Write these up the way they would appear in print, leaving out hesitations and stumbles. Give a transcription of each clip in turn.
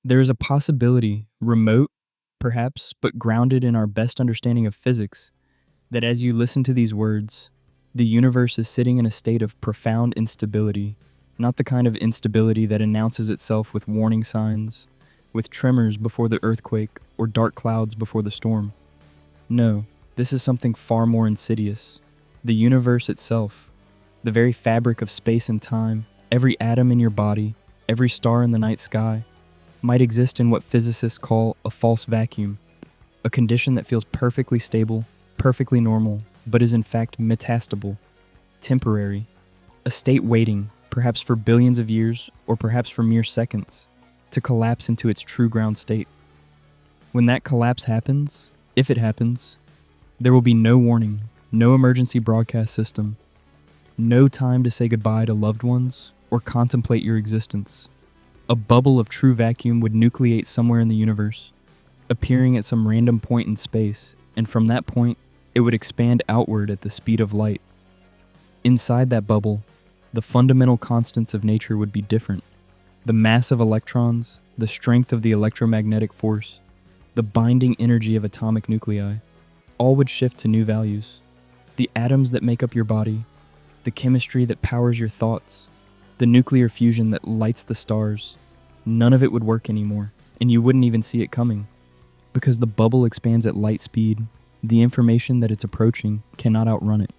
There is a possibility, remote, perhaps, but grounded in our best understanding of physics, that as you listen to these words, the universe is sitting in a state of profound instability, not the kind of instability that announces itself with warning signs, with tremors before the earthquake, or dark clouds before the storm. No, this is something far more insidious. The universe itself, the very fabric of space and time, every atom in your body, every star in the night sky, might exist in what physicists call a false vacuum, a condition that feels perfectly stable, perfectly normal, but is in fact metastable, temporary, a state waiting, perhaps for billions of years, or perhaps for mere seconds, to collapse into its true ground state. When that collapse happens, if it happens, there will be no warning, no emergency broadcast system, no time to say goodbye to loved ones or contemplate your existence. A bubble of true vacuum would nucleate somewhere in the universe, appearing at some random point in space, and from that point, it would expand outward at the speed of light. Inside that bubble, the fundamental constants of nature would be different. The mass of electrons, the strength of the electromagnetic force, the binding energy of atomic nuclei, all would shift to new values. The atoms that make up your body, the chemistry that powers your thoughts, the nuclear fusion that lights the stars, none of it would work anymore, and you wouldn't even see it coming. Because the bubble expands at light speed, the information that it's approaching cannot outrun it.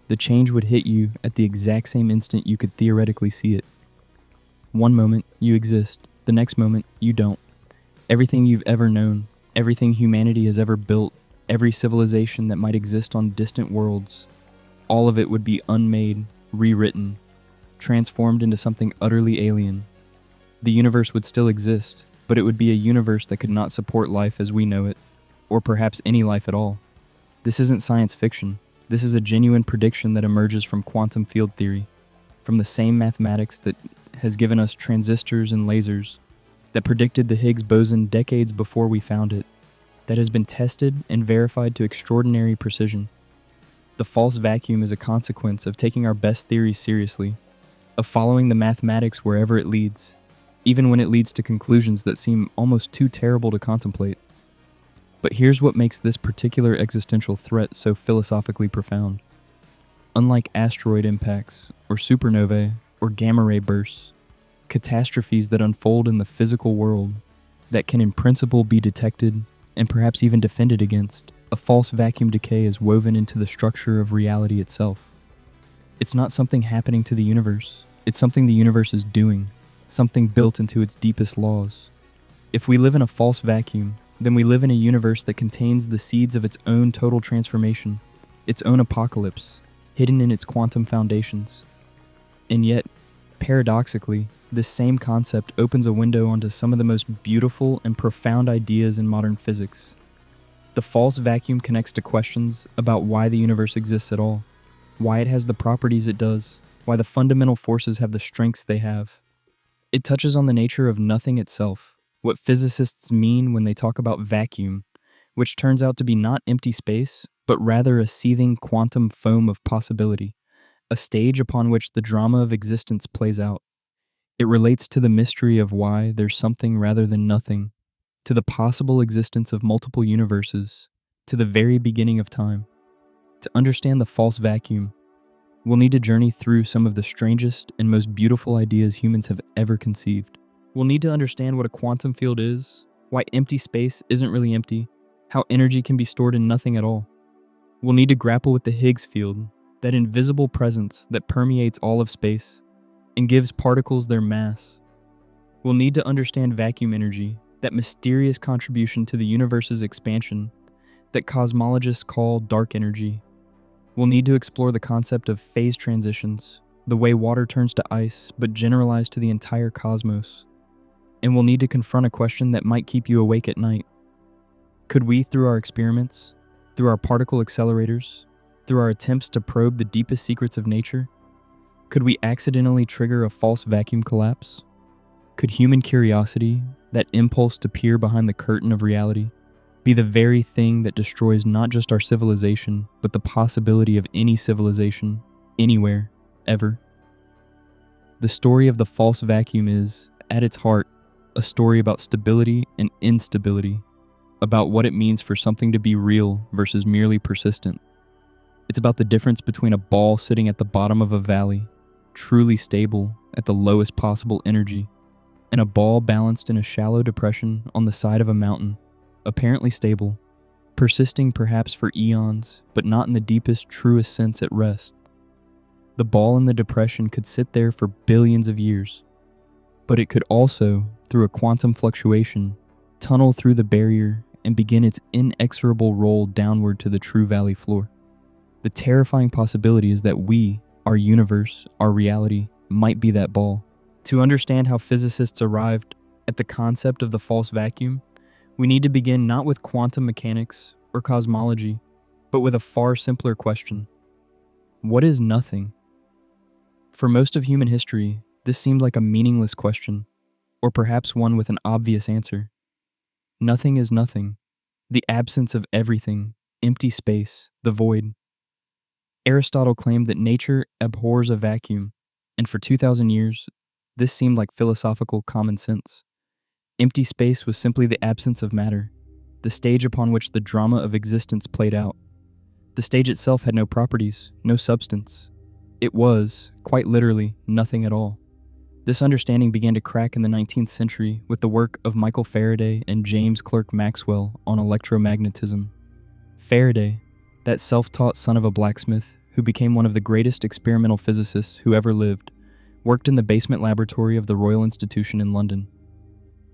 The change would hit you at the exact same instant you could theoretically see it. One moment, you exist. The next moment, you don't. Everything you've ever known, everything humanity has ever built, every civilization that might exist on distant worlds, all of it would be unmade, rewritten, transformed into something utterly alien. The universe would still exist, but it would be a universe that could not support life as we know it, or perhaps any life at all. This isn't science fiction. This is a genuine prediction that emerges from quantum field theory, from the same mathematics that has given us transistors and lasers, that predicted the Higgs boson decades before we found it, that has been tested and verified to extraordinary precision. The false vacuum is a consequence of taking our best theories seriously, of following the mathematics wherever it leads, even when it leads to conclusions that seem almost too terrible to contemplate. But here's what makes this particular existential threat so philosophically profound. Unlike asteroid impacts, or supernovae, or gamma-ray bursts, catastrophes that unfold in the physical world, that can in principle be detected and perhaps even defended against, a false vacuum decay is woven into the structure of reality itself. It's not something happening to the universe, it's something the universe is doing, something built into its deepest laws. If we live in a false vacuum, then we live in a universe that contains the seeds of its own total transformation, its own apocalypse, hidden in its quantum foundations. And yet, paradoxically, this same concept opens a window onto some of the most beautiful and profound ideas in modern physics. The false vacuum connects to questions about why the universe exists at all, why it has the properties it does, why the fundamental forces have the strengths they have. It touches on the nature of nothing itself, what physicists mean when they talk about vacuum, which turns out to be not empty space, but rather a seething quantum foam of possibility, a stage upon which the drama of existence plays out. It relates to the mystery of why there's something rather than nothing, to the possible existence of multiple universes, to the very beginning of time. To understand the false vacuum, we'll need to journey through some of the strangest and most beautiful ideas humans have ever conceived. We'll need to understand what a quantum field is, why empty space isn't really empty, how energy can be stored in nothing at all. We'll need to grapple with the Higgs field, that invisible presence that permeates all of space and gives particles their mass. We'll need to understand vacuum energy, that mysterious contribution to the universe's expansion that cosmologists call dark energy. We'll need to explore the concept of phase transitions, the way water turns to ice, but generalized to the entire cosmos. And we'll need to confront a question that might keep you awake at night. Could we, through our experiments, through our particle accelerators, through our attempts to probe the deepest secrets of nature, could we accidentally trigger a false vacuum collapse? Could human curiosity, that impulse to peer behind the curtain of reality, be the very thing that destroys not just our civilization, but the possibility of any civilization, anywhere, ever? The story of the false vacuum is, at its heart, a story about stability and instability, about what it means for something to be real versus merely persistent. It's about the difference between a ball sitting at the bottom of a valley, truly stable at the lowest possible energy, and a ball balanced in a shallow depression on the side of a mountain, apparently stable, persisting perhaps for eons, but not in the deepest, truest sense at rest. The ball in the depression could sit there for billions of years, but it could also, through a quantum fluctuation, tunnel through the barrier and begin its inexorable roll downward to the true valley floor. The terrifying possibility is that we, our universe, our reality, might be that ball. To understand how physicists arrived at the concept of the false vacuum, we need to begin not with quantum mechanics or cosmology, but with a far simpler question. What is nothing? For most of human history, this seemed like a meaningless question, or perhaps one with an obvious answer. Nothing is nothing, the absence of everything, empty space, the void. Aristotle claimed that nature abhors a vacuum, and for 2,000 years, this seemed like philosophical common sense. Empty space was simply the absence of matter, the stage upon which the drama of existence played out. The stage itself had no properties, no substance. It was, quite literally, nothing at all. This understanding began to crack in the 19th century with the work of Michael Faraday and James Clerk Maxwell on electromagnetism. Faraday, that self-taught son of a blacksmith who became one of the greatest experimental physicists who ever lived, worked in the basement laboratory of the Royal Institution in London.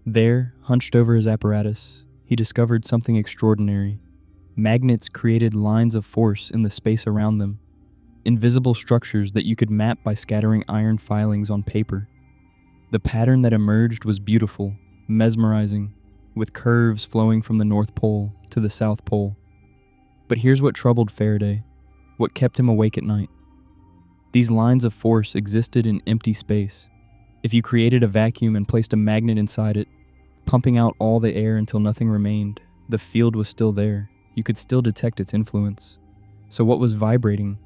There, hunched over his apparatus, he discovered something extraordinary. Magnets created lines of force in the space around them, invisible structures that you could map by scattering iron filings on paper. The pattern that emerged was beautiful, mesmerizing, with curves flowing from the North Pole to the South Pole. But here's what troubled Faraday, what kept him awake at night. These lines of force existed in empty space. If you created a vacuum and placed a magnet inside it, pumping out all the air until nothing remained, the field was still there. You could still detect its influence. So what was vibrating?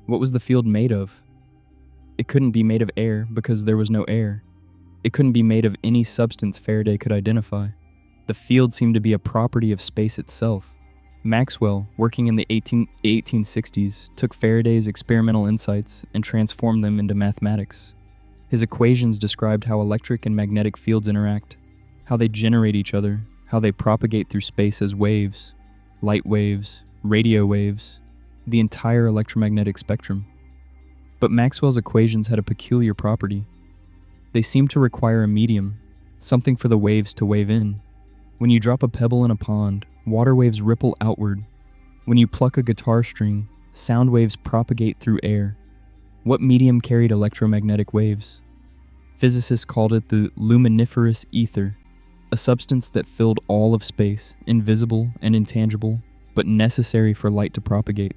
What was the field made of? It couldn't be made of air because there was no air. It couldn't be made of any substance Faraday could identify. The field seemed to be a property of space itself. Maxwell, working in the 1860s, took Faraday's experimental insights and transformed them into mathematics. His equations described how electric and magnetic fields interact, how they generate each other, how they propagate through space as waves, light waves, radio waves, the entire electromagnetic spectrum. But Maxwell's equations had a peculiar property. They seemed to require a medium, something for the waves to wave in. When you drop a pebble in a pond, water waves ripple outward. When you pluck a guitar string, sound waves propagate through air. What medium carried electromagnetic waves? Physicists called it the luminiferous ether, a substance that filled all of space, invisible and intangible, but necessary for light to propagate.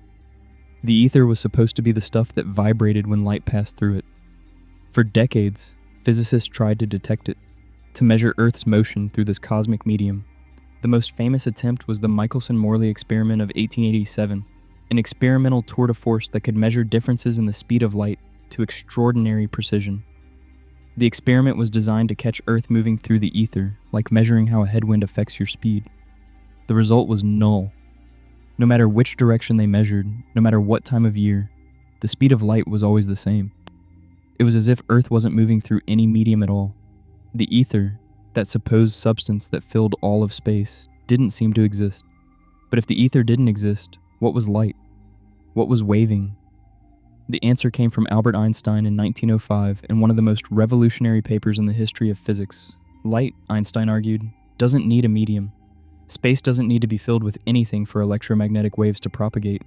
The ether was supposed to be the stuff that vibrated when light passed through it. For decades, physicists tried to detect it, to measure Earth's motion through this cosmic medium. The most famous attempt was the Michelson-Morley experiment of 1887, an experimental tour de force that could measure differences in the speed of light to extraordinary precision. The experiment was designed to catch Earth moving through the ether, like measuring how a headwind affects your speed. The result was null. No matter which direction they measured, no matter what time of year, the speed of light was always the same. It was as if Earth wasn't moving through any medium at all. The ether, that supposed substance that filled all of space, didn't seem to exist. But if the ether didn't exist, what was light? What was waving? The answer came from Albert Einstein in 1905 in one of the most revolutionary papers in the history of physics. Light, Einstein argued, doesn't need a medium. Space doesn't need to be filled with anything for electromagnetic waves to propagate.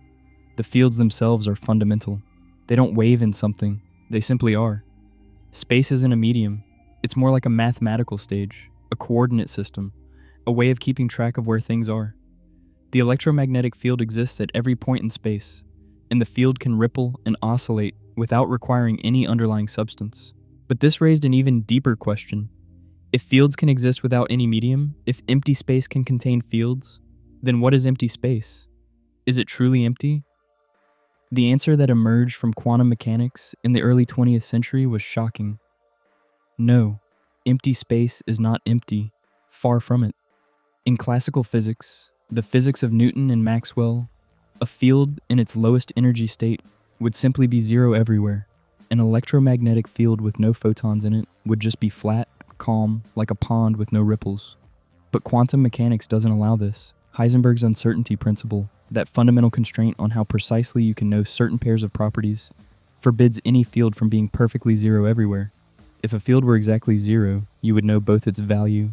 The fields themselves are fundamental. They don't wave in something, they simply are. Space isn't a medium. It's more like a mathematical stage, a coordinate system, a way of keeping track of where things are. The electromagnetic field exists at every point in space, and the field can ripple and oscillate without requiring any underlying substance. But this raised an even deeper question. If fields can exist without any medium, if empty space can contain fields, then what is empty space? Is it truly empty? The answer that emerged from quantum mechanics in the early 20th century was shocking. No, Empty space is not empty, far from it. In classical physics, the physics of Newton and Maxwell, a field in its lowest energy state would simply be zero everywhere. An electromagnetic field with no photons in it would just be flat, calm, like a pond with no ripples. But quantum mechanics doesn't allow this. Heisenberg's uncertainty principle, that fundamental constraint on how precisely you can know certain pairs of properties, forbids any field from being perfectly zero everywhere. If a field were exactly zero, you would know both its value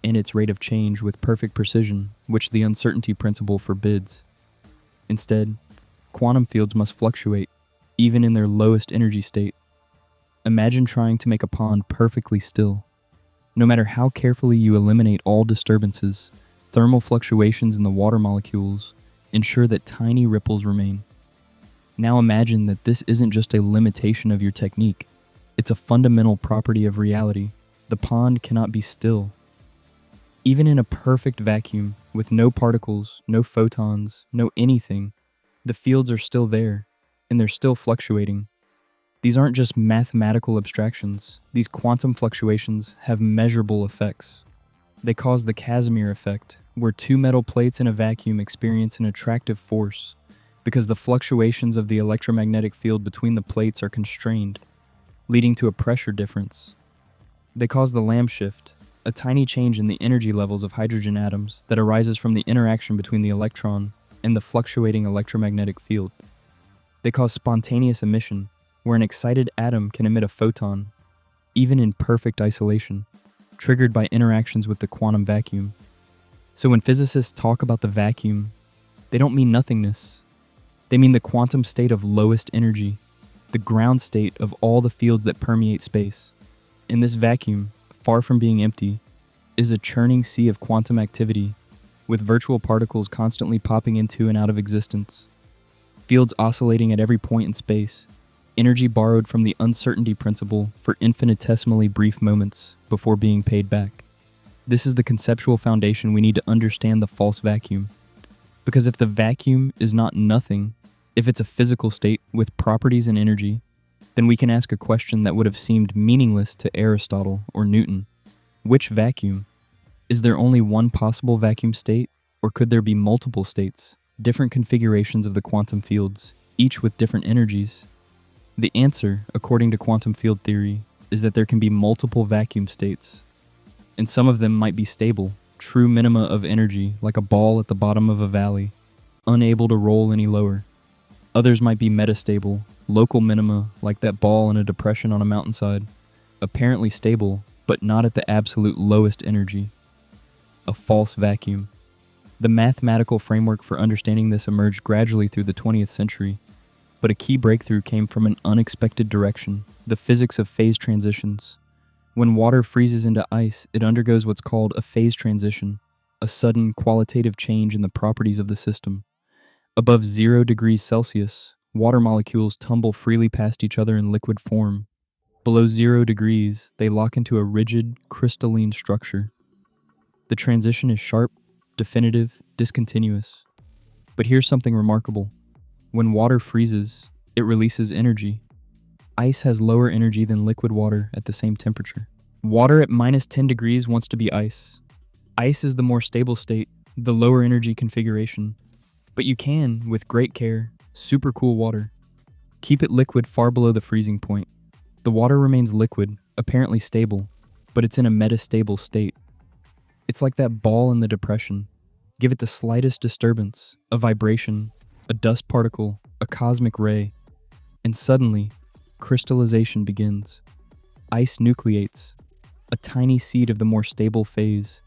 and its rate of change with perfect precision, which the uncertainty principle forbids. Instead, quantum fields must fluctuate, even in their lowest energy state. Imagine trying to make a pond perfectly still. No matter how carefully you eliminate all disturbances, thermal fluctuations in the water molecules ensure that tiny ripples remain. Now imagine that this isn't just a limitation of your technique, it's a fundamental property of reality. The pond cannot be still. Even in a perfect vacuum, with no particles, no photons, no anything, the fields are still there, and they're still fluctuating. These aren't just mathematical abstractions. These quantum fluctuations have measurable effects. They cause the Casimir effect, where two metal plates in a vacuum experience an attractive force, because the fluctuations of the electromagnetic field between the plates are constrained, leading to a pressure difference. They cause the Lamb shift, a tiny change in the energy levels of hydrogen atoms that arises from the interaction between the electron and the fluctuating electromagnetic field. They cause spontaneous emission, where an excited atom can emit a photon, even in perfect isolation, triggered by interactions with the quantum vacuum. So when physicists talk about the vacuum, they don't mean nothingness. They mean the quantum state of lowest energy, the ground state of all the fields that permeate space. In this vacuum, far from being empty, is a churning sea of quantum activity, with virtual particles constantly popping into and out of existence, fields oscillating at every point in space, energy borrowed from the uncertainty principle for infinitesimally brief moments before being paid back. This is the conceptual foundation we need to understand the false vacuum. Because if the vacuum is not nothing, if it's a physical state with properties and energy, then we can ask a question that would have seemed meaningless to Aristotle or Newton. Which vacuum? Is there only one possible vacuum state, or could there be multiple states, different configurations of the quantum fields, each with different energies? The answer, according to quantum field theory, is that there can be multiple vacuum states, and some of them might be stable, true minima of energy, like a ball at the bottom of a valley, unable to roll any lower. Others might be metastable, local minima, like that ball in a depression on a mountainside, apparently stable, but not at the absolute lowest energy. A false vacuum. The mathematical framework for understanding this emerged gradually through the 20th century, but a key breakthrough came from an unexpected direction, the physics of phase transitions. When water freezes into ice, it undergoes what's called a phase transition, a sudden qualitative change in the properties of the system. Above 0 degrees Celsius, water molecules tumble freely past each other in liquid form. Below 0 degrees, they lock into a rigid, crystalline structure. The transition is sharp, definitive, discontinuous. But here's something remarkable. When water freezes, it releases energy. Ice has lower energy than liquid water at the same temperature. Water at minus 10 degrees wants to be ice. Ice is the more stable state, the lower energy configuration. But you can, with great care, supercool water. Keep it liquid far below the freezing point. The water remains liquid, apparently stable, but it's in a metastable state. It's like that ball in the depression. Give it the slightest disturbance, a vibration, a dust particle, a cosmic ray, and suddenly, crystallization begins. Ice nucleates, a tiny seed of the more stable phase,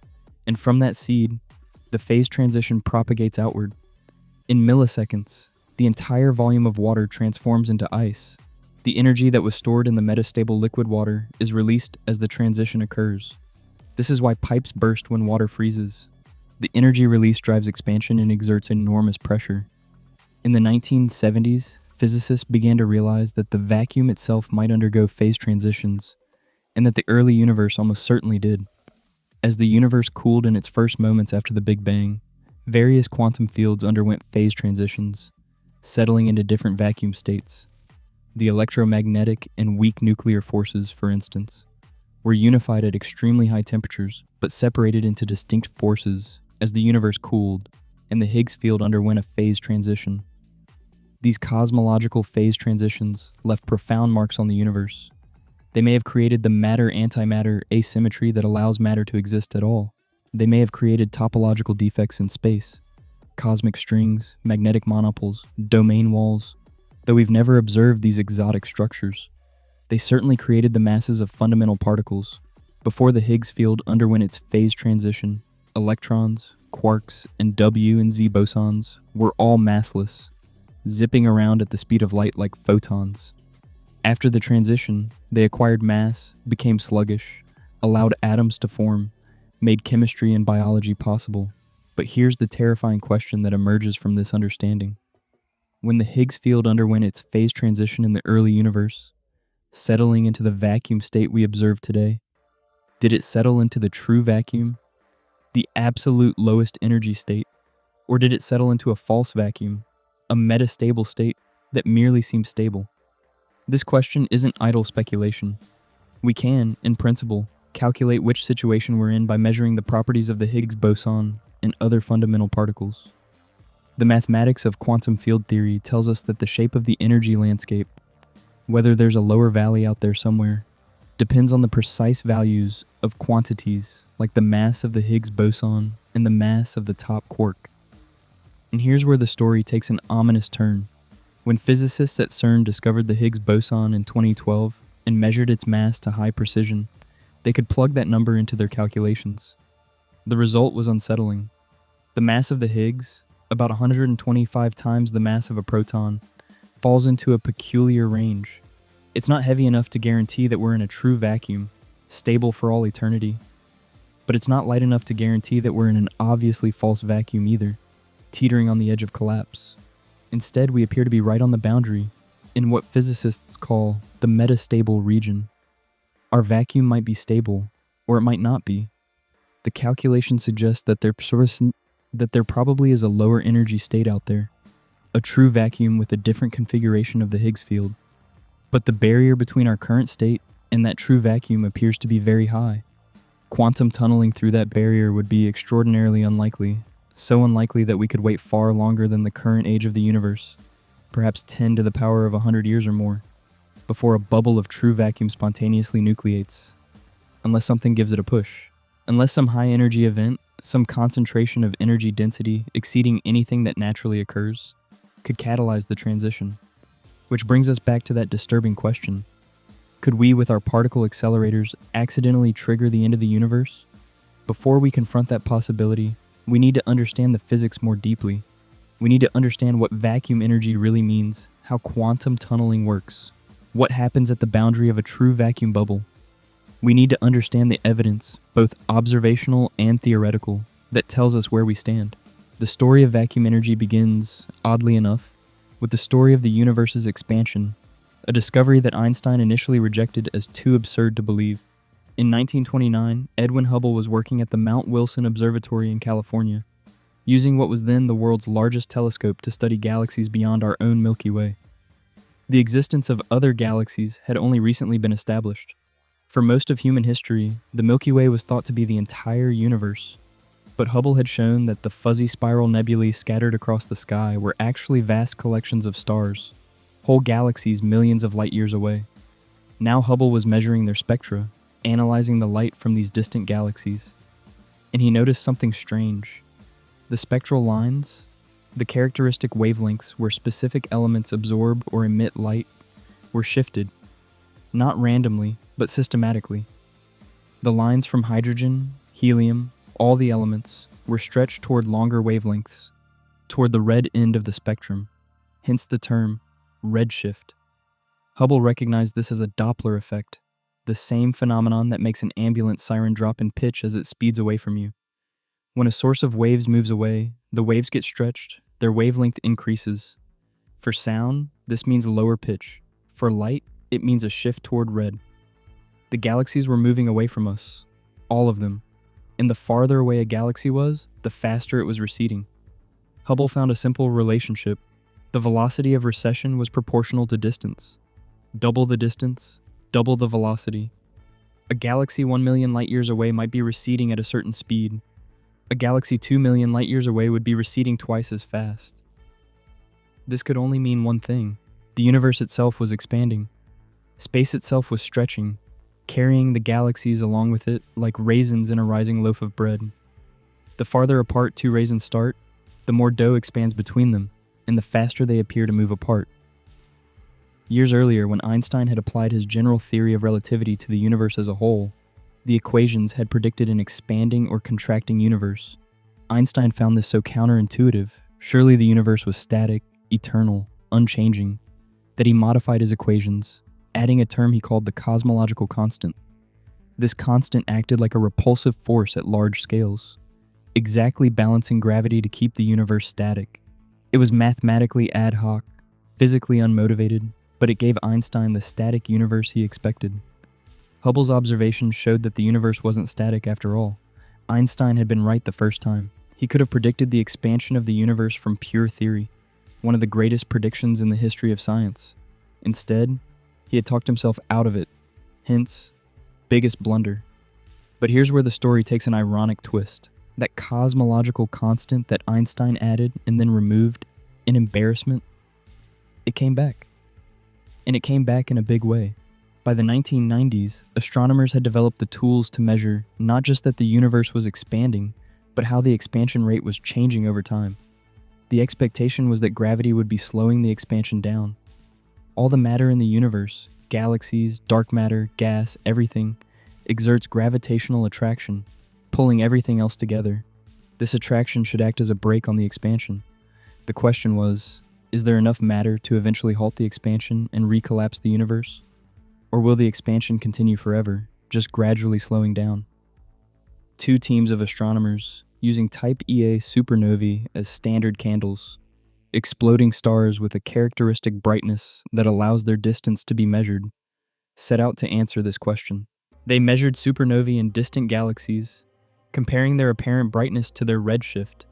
and from that seed, the phase transition propagates outward. In milliseconds, the entire volume of water transforms into ice. The energy that was stored in the metastable liquid water is released as the transition occurs. This is why pipes burst when water freezes. The energy release drives expansion and exerts enormous pressure. In the 1970s, physicists began to realize that the vacuum itself might undergo phase transitions, and that the early universe almost certainly did. As the universe cooled in its first moments after the Big Bang, various quantum fields underwent phase transitions, settling into different vacuum states. The electromagnetic and weak nuclear forces, for instance, were unified at extremely high temperatures, but separated into distinct forces as the universe cooled and the Higgs field underwent a phase transition. These cosmological phase transitions left profound marks on the universe. They may have created the matter-antimatter asymmetry that allows matter to exist at all. They may have created topological defects in space, cosmic strings, magnetic monopoles, domain walls. Though we've never observed these exotic structures, they certainly created the masses of fundamental particles. Before the Higgs field underwent its phase transition, electrons, quarks, and W and Z bosons were all massless, zipping around at the speed of light like photons. After the transition, they acquired mass, became sluggish, allowed atoms to form, made chemistry and biology possible. But here's the terrifying question that emerges from this understanding. When the Higgs field underwent its phase transition in the early universe, settling into the vacuum state we observe today, did it settle into the true vacuum, the absolute lowest energy state, or did it settle into a false vacuum, a metastable state that merely seems stable? This question isn't idle speculation. We can, in principle, calculate which situation we're in by measuring the properties of the Higgs boson and other fundamental particles. The mathematics of quantum field theory tells us that the shape of the energy landscape, whether there's a lower valley out there somewhere, depends on the precise values of quantities like the mass of the Higgs boson and the mass of the top quark. And here's where the story takes an ominous turn. When physicists at CERN discovered the Higgs boson in 2012 and measured its mass to high precision, they could plug that number into their calculations. The result was unsettling. The mass of the Higgs, about 125 times the mass of a proton, falls into a peculiar range. It's not heavy enough to guarantee that we're in a true vacuum, stable for all eternity. But it's not light enough to guarantee that we're in an obviously false vacuum either, teetering on the edge of collapse. Instead, we appear to be right on the boundary, in what physicists call the metastable region. Our vacuum might be stable, or it might not be. The calculation suggests that there probably is a lower energy state out there, a true vacuum with a different configuration of the Higgs field. But the barrier between our current state and that true vacuum appears to be very high. Quantum tunneling through that barrier would be extraordinarily unlikely, so unlikely that we could wait far longer than the current age of the universe, perhaps 10 to the power of 100 years or more, before a bubble of true vacuum spontaneously nucleates, unless something gives it a push. Unless some high-energy event, some concentration of energy density exceeding anything that naturally occurs, could catalyze the transition. Which brings us back to that disturbing question. Could we, with our particle accelerators, accidentally trigger the end of the universe? Before we confront that possibility, we need to understand the physics more deeply. We need to understand what vacuum energy really means, how quantum tunneling works, what happens at the boundary of a true vacuum bubble. We need to understand the evidence, both observational and theoretical, that tells us where we stand. The story of vacuum energy begins, oddly enough, with the story of the universe's expansion, a discovery that Einstein initially rejected as too absurd to believe. In 1929, Edwin Hubble was working at the Mount Wilson Observatory in California, using what was then the world's largest telescope to study galaxies beyond our own Milky Way. The existence of other galaxies had only recently been established. For most of human history, the Milky Way was thought to be the entire universe. But Hubble had shown that the fuzzy spiral nebulae scattered across the sky were actually vast collections of stars, whole galaxies millions of light years away. Now Hubble was measuring their spectra, analyzing the light from these distant galaxies. And he noticed something strange. The spectral lines, the characteristic wavelengths where specific elements absorb or emit light, were shifted, not randomly, but systematically. The lines from hydrogen, helium, all the elements, were stretched toward longer wavelengths, toward the red end of the spectrum, hence the term redshift. Hubble recognized this as a Doppler effect, the same phenomenon that makes an ambulance siren drop in pitch as it speeds away from you. When a source of waves moves away, the waves get stretched, their wavelength increases. For sound, this means lower pitch. For light, it means a shift toward red. The galaxies were moving away from us, all of them. And the farther away a galaxy was, the faster it was receding. Hubble found a simple relationship. The velocity of recession was proportional to distance. Double the distance, double the velocity. A galaxy 1 million light years away might be receding at a certain speed. A galaxy 2 million light years away would be receding twice as fast. This could only mean one thing. The universe itself was expanding. Space itself was stretching, carrying the galaxies along with it like raisins in a rising loaf of bread. The farther apart two raisins start, the more dough expands between them, and the faster they appear to move apart. Years earlier, when Einstein had applied his general theory of relativity to the universe as a whole, the equations had predicted an expanding or contracting universe. Einstein found this so counterintuitive, surely the universe was static, eternal, unchanging, that he modified his equations, adding a term he called the cosmological constant. This constant acted like a repulsive force at large scales, exactly balancing gravity to keep the universe static. It was mathematically ad hoc, physically unmotivated, but it gave Einstein the static universe he expected. Hubble's observations showed that the universe wasn't static after all. Einstein had been right the first time. He could have predicted the expansion of the universe from pure theory, one of the greatest predictions in the history of science. Instead, he had talked himself out of it, hence, biggest blunder. But here's where the story takes an ironic twist. That cosmological constant that Einstein added and then removed in embarrassment, it came back. And it came back in a big way. By the 1990s, astronomers had developed the tools to measure not just that the universe was expanding, but how the expansion rate was changing over time. The expectation was that gravity would be slowing the expansion down. All the matter in the universe, galaxies, dark matter, gas, everything, exerts gravitational attraction, pulling everything else together. This attraction should act as a brake on the expansion. The question was, is there enough matter to eventually halt the expansion and recollapse the universe? Or will the expansion continue forever, just gradually slowing down? Two teams of astronomers, using Type Ia supernovae as standard candles, exploding stars with a characteristic brightness that allows their distance to be measured, set out to answer this question. They measured supernovae in distant galaxies, comparing their apparent brightness to their redshift,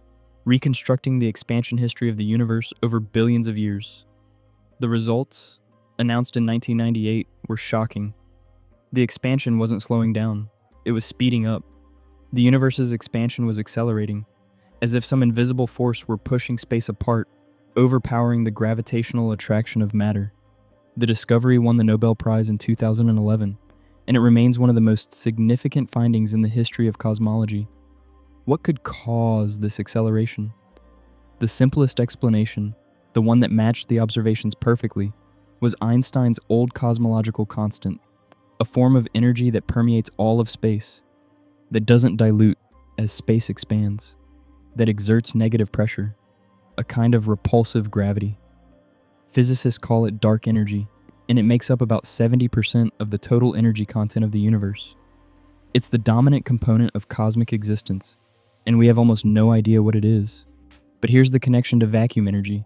reconstructing the expansion history of the universe over billions of years. The results, announced in 1998, were shocking. The expansion wasn't slowing down, it was speeding up. The universe's expansion was accelerating, as if some invisible force were pushing space apart, overpowering the gravitational attraction of matter. The discovery won the Nobel Prize in 2011, and it remains one of the most significant findings in the history of cosmology. What could cause this acceleration? The simplest explanation, the one that matched the observations perfectly, was Einstein's old cosmological constant, a form of energy that permeates all of space, that doesn't dilute as space expands, that exerts negative pressure, a kind of repulsive gravity. Physicists call it dark energy, and it makes up about 70% of the total energy content of the universe. It's the dominant component of cosmic existence, and we have almost no idea what it is. But here's the connection to vacuum energy.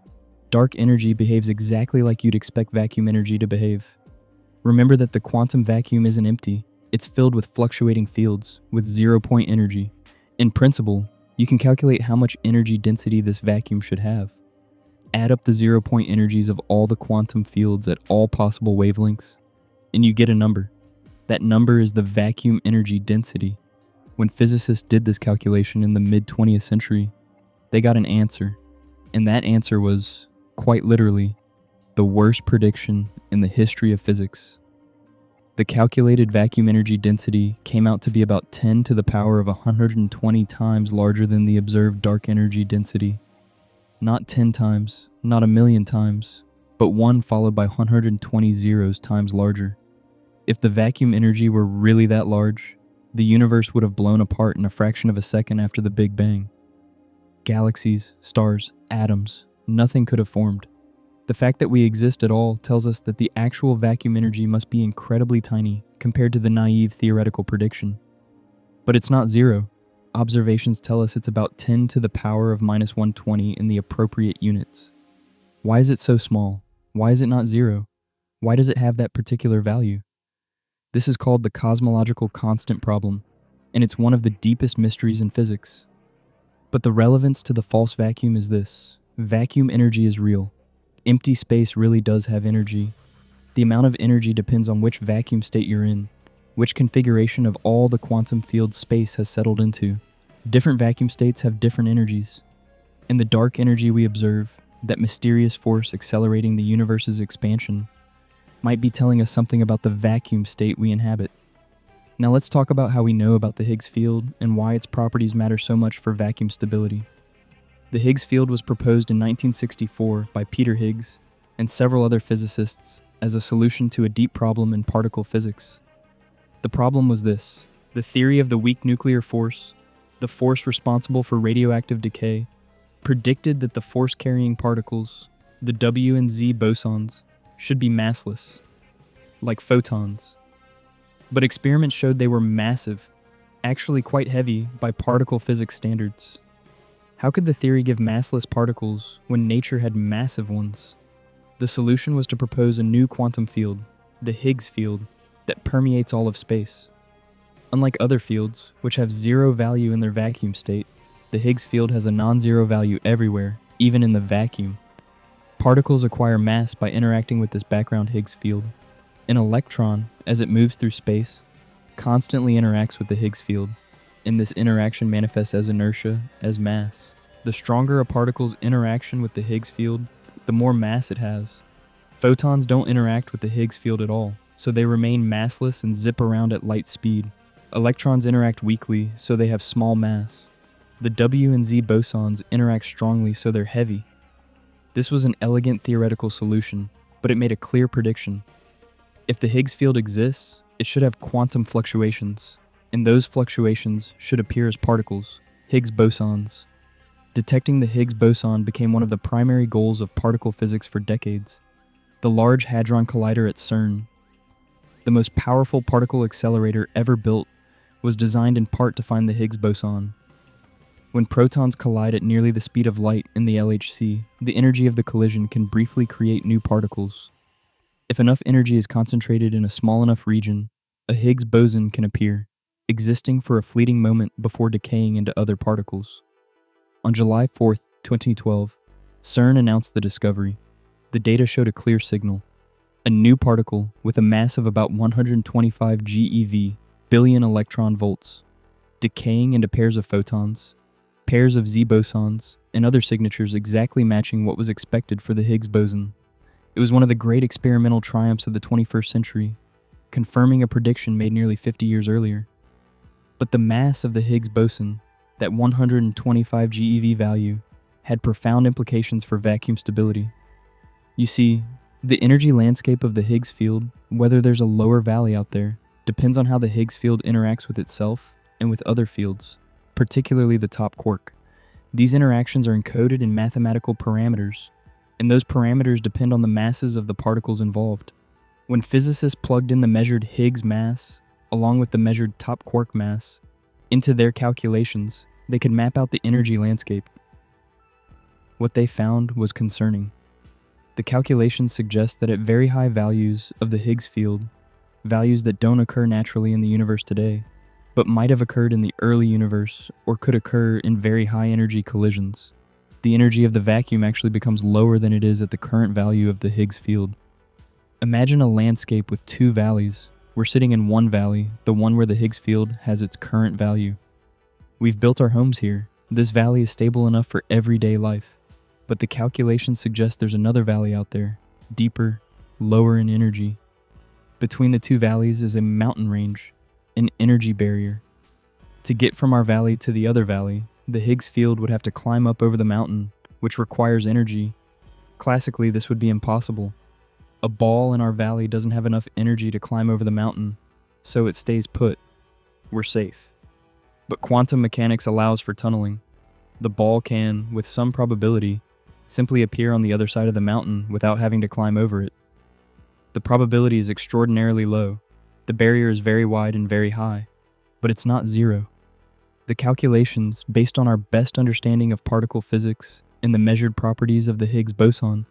Dark energy behaves exactly like you'd expect vacuum energy to behave. Remember that the quantum vacuum isn't empty. It's filled with fluctuating fields, with zero-point energy. In principle, you can calculate how much energy density this vacuum should have. Add up the zero-point energies of all the quantum fields at all possible wavelengths, and you get a number. That number is the vacuum energy density. When physicists did this calculation in the mid-20th century, they got an answer, and that answer was, quite literally, the worst prediction in the history of physics. The calculated vacuum energy density came out to be about 10 to the power of 120 times larger than the observed dark energy density. Not 10 times, not a million times, but 1 followed by 120 zeros times larger. If the vacuum energy were really that large, the universe would have blown apart in a fraction of a second after the Big Bang. Galaxies, stars, atoms, nothing could have formed. The fact that we exist at all tells us that the actual vacuum energy must be incredibly tiny compared to the naive theoretical prediction. But it's not zero. Observations tell us it's about 10 to the power of minus 120 in the appropriate units. Why is it so small? Why is it not zero? Why does it have that particular value? This is called the cosmological constant problem, and it's one of the deepest mysteries in physics. But the relevance to the false vacuum is this: vacuum energy is real. Empty space really does have energy. The amount of energy depends on which vacuum state you're in, which configuration of all the quantum field space has settled into. Different vacuum states have different energies. And the dark energy we observe, that mysterious force accelerating the universe's expansion, might be telling us something about the vacuum state we inhabit. Now let's talk about how we know about the Higgs field and why its properties matter so much for vacuum stability. The Higgs field was proposed in 1964 by Peter Higgs and several other physicists as a solution to a deep problem in particle physics. The problem was this: the theory of the weak nuclear force, the force responsible for radioactive decay, predicted that the force-carrying particles, the W and Z bosons, should be massless, like photons. But experiments showed they were massive, actually quite heavy by particle physics standards. How could the theory give massless particles when nature had massive ones? The solution was to propose a new quantum field, the Higgs field, that permeates all of space. Unlike other fields, which have zero value in their vacuum state, the Higgs field has a non-zero value everywhere, even in the vacuum. Particles acquire mass by interacting with this background Higgs field. An electron, as it moves through space, constantly interacts with the Higgs field, and this interaction manifests as inertia, as mass. The stronger a particle's interaction with the Higgs field, the more mass it has. Photons don't interact with the Higgs field at all, so they remain massless and zip around at light speed. Electrons interact weakly, so they have small mass. The W and Z bosons interact strongly, so they're heavy. This was an elegant theoretical solution, but it made a clear prediction. If the Higgs field exists, it should have quantum fluctuations, and those fluctuations should appear as particles, Higgs bosons. Detecting the Higgs boson became one of the primary goals of particle physics for decades. The Large Hadron Collider at CERN, the most powerful particle accelerator ever built, was designed in part to find the Higgs boson. When protons collide at nearly the speed of light in the LHC, the energy of the collision can briefly create new particles. If enough energy is concentrated in a small enough region, a Higgs boson can appear, existing for a fleeting moment before decaying into other particles. On July 4, 2012, CERN announced the discovery. The data showed a clear signal. A new particle with a mass of about 125 GeV, billion electron volts, decaying into pairs of photons, pairs of Z bosons, and other signatures exactly matching what was expected for the Higgs boson. It was one of the great experimental triumphs of the 21st century, confirming a prediction made nearly 50 years earlier. But the mass of the Higgs boson, that 125 GeV value, had profound implications for vacuum stability. You see, the energy landscape of the Higgs field, whether there's a lower valley out there, depends on how the Higgs field interacts with itself and with other fields, particularly the top quark. These interactions are encoded in mathematical parameters, and those parameters depend on the masses of the particles involved. When physicists plugged in the measured Higgs mass, along with the measured top quark mass, into their calculations, they could map out the energy landscape. What they found was concerning. The calculations suggest that at very high values of the Higgs field, values that don't occur naturally in the universe today, but might have occurred in the early universe or could occur in very high energy collisions, the energy of the vacuum actually becomes lower than it is at the current value of the Higgs field. Imagine a landscape with two valleys. We're sitting in one valley, the one where the Higgs field has its current value. We've built our homes here. This valley is stable enough for everyday life. But the calculations suggest there's another valley out there, deeper, lower in energy. Between the two valleys is a mountain range, an energy barrier. To get from our valley to the other valley, the Higgs field would have to climb up over the mountain, which requires energy. Classically, this would be impossible. A ball in our valley doesn't have enough energy to climb over the mountain, so it stays put. We're safe. But quantum mechanics allows for tunneling. The ball can, with some probability, simply appear on the other side of the mountain without having to climb over it. The probability is extraordinarily low. The barrier is very wide and very high, but it's not zero. The calculations, based on our best understanding of particle physics and the measured properties of the Higgs boson,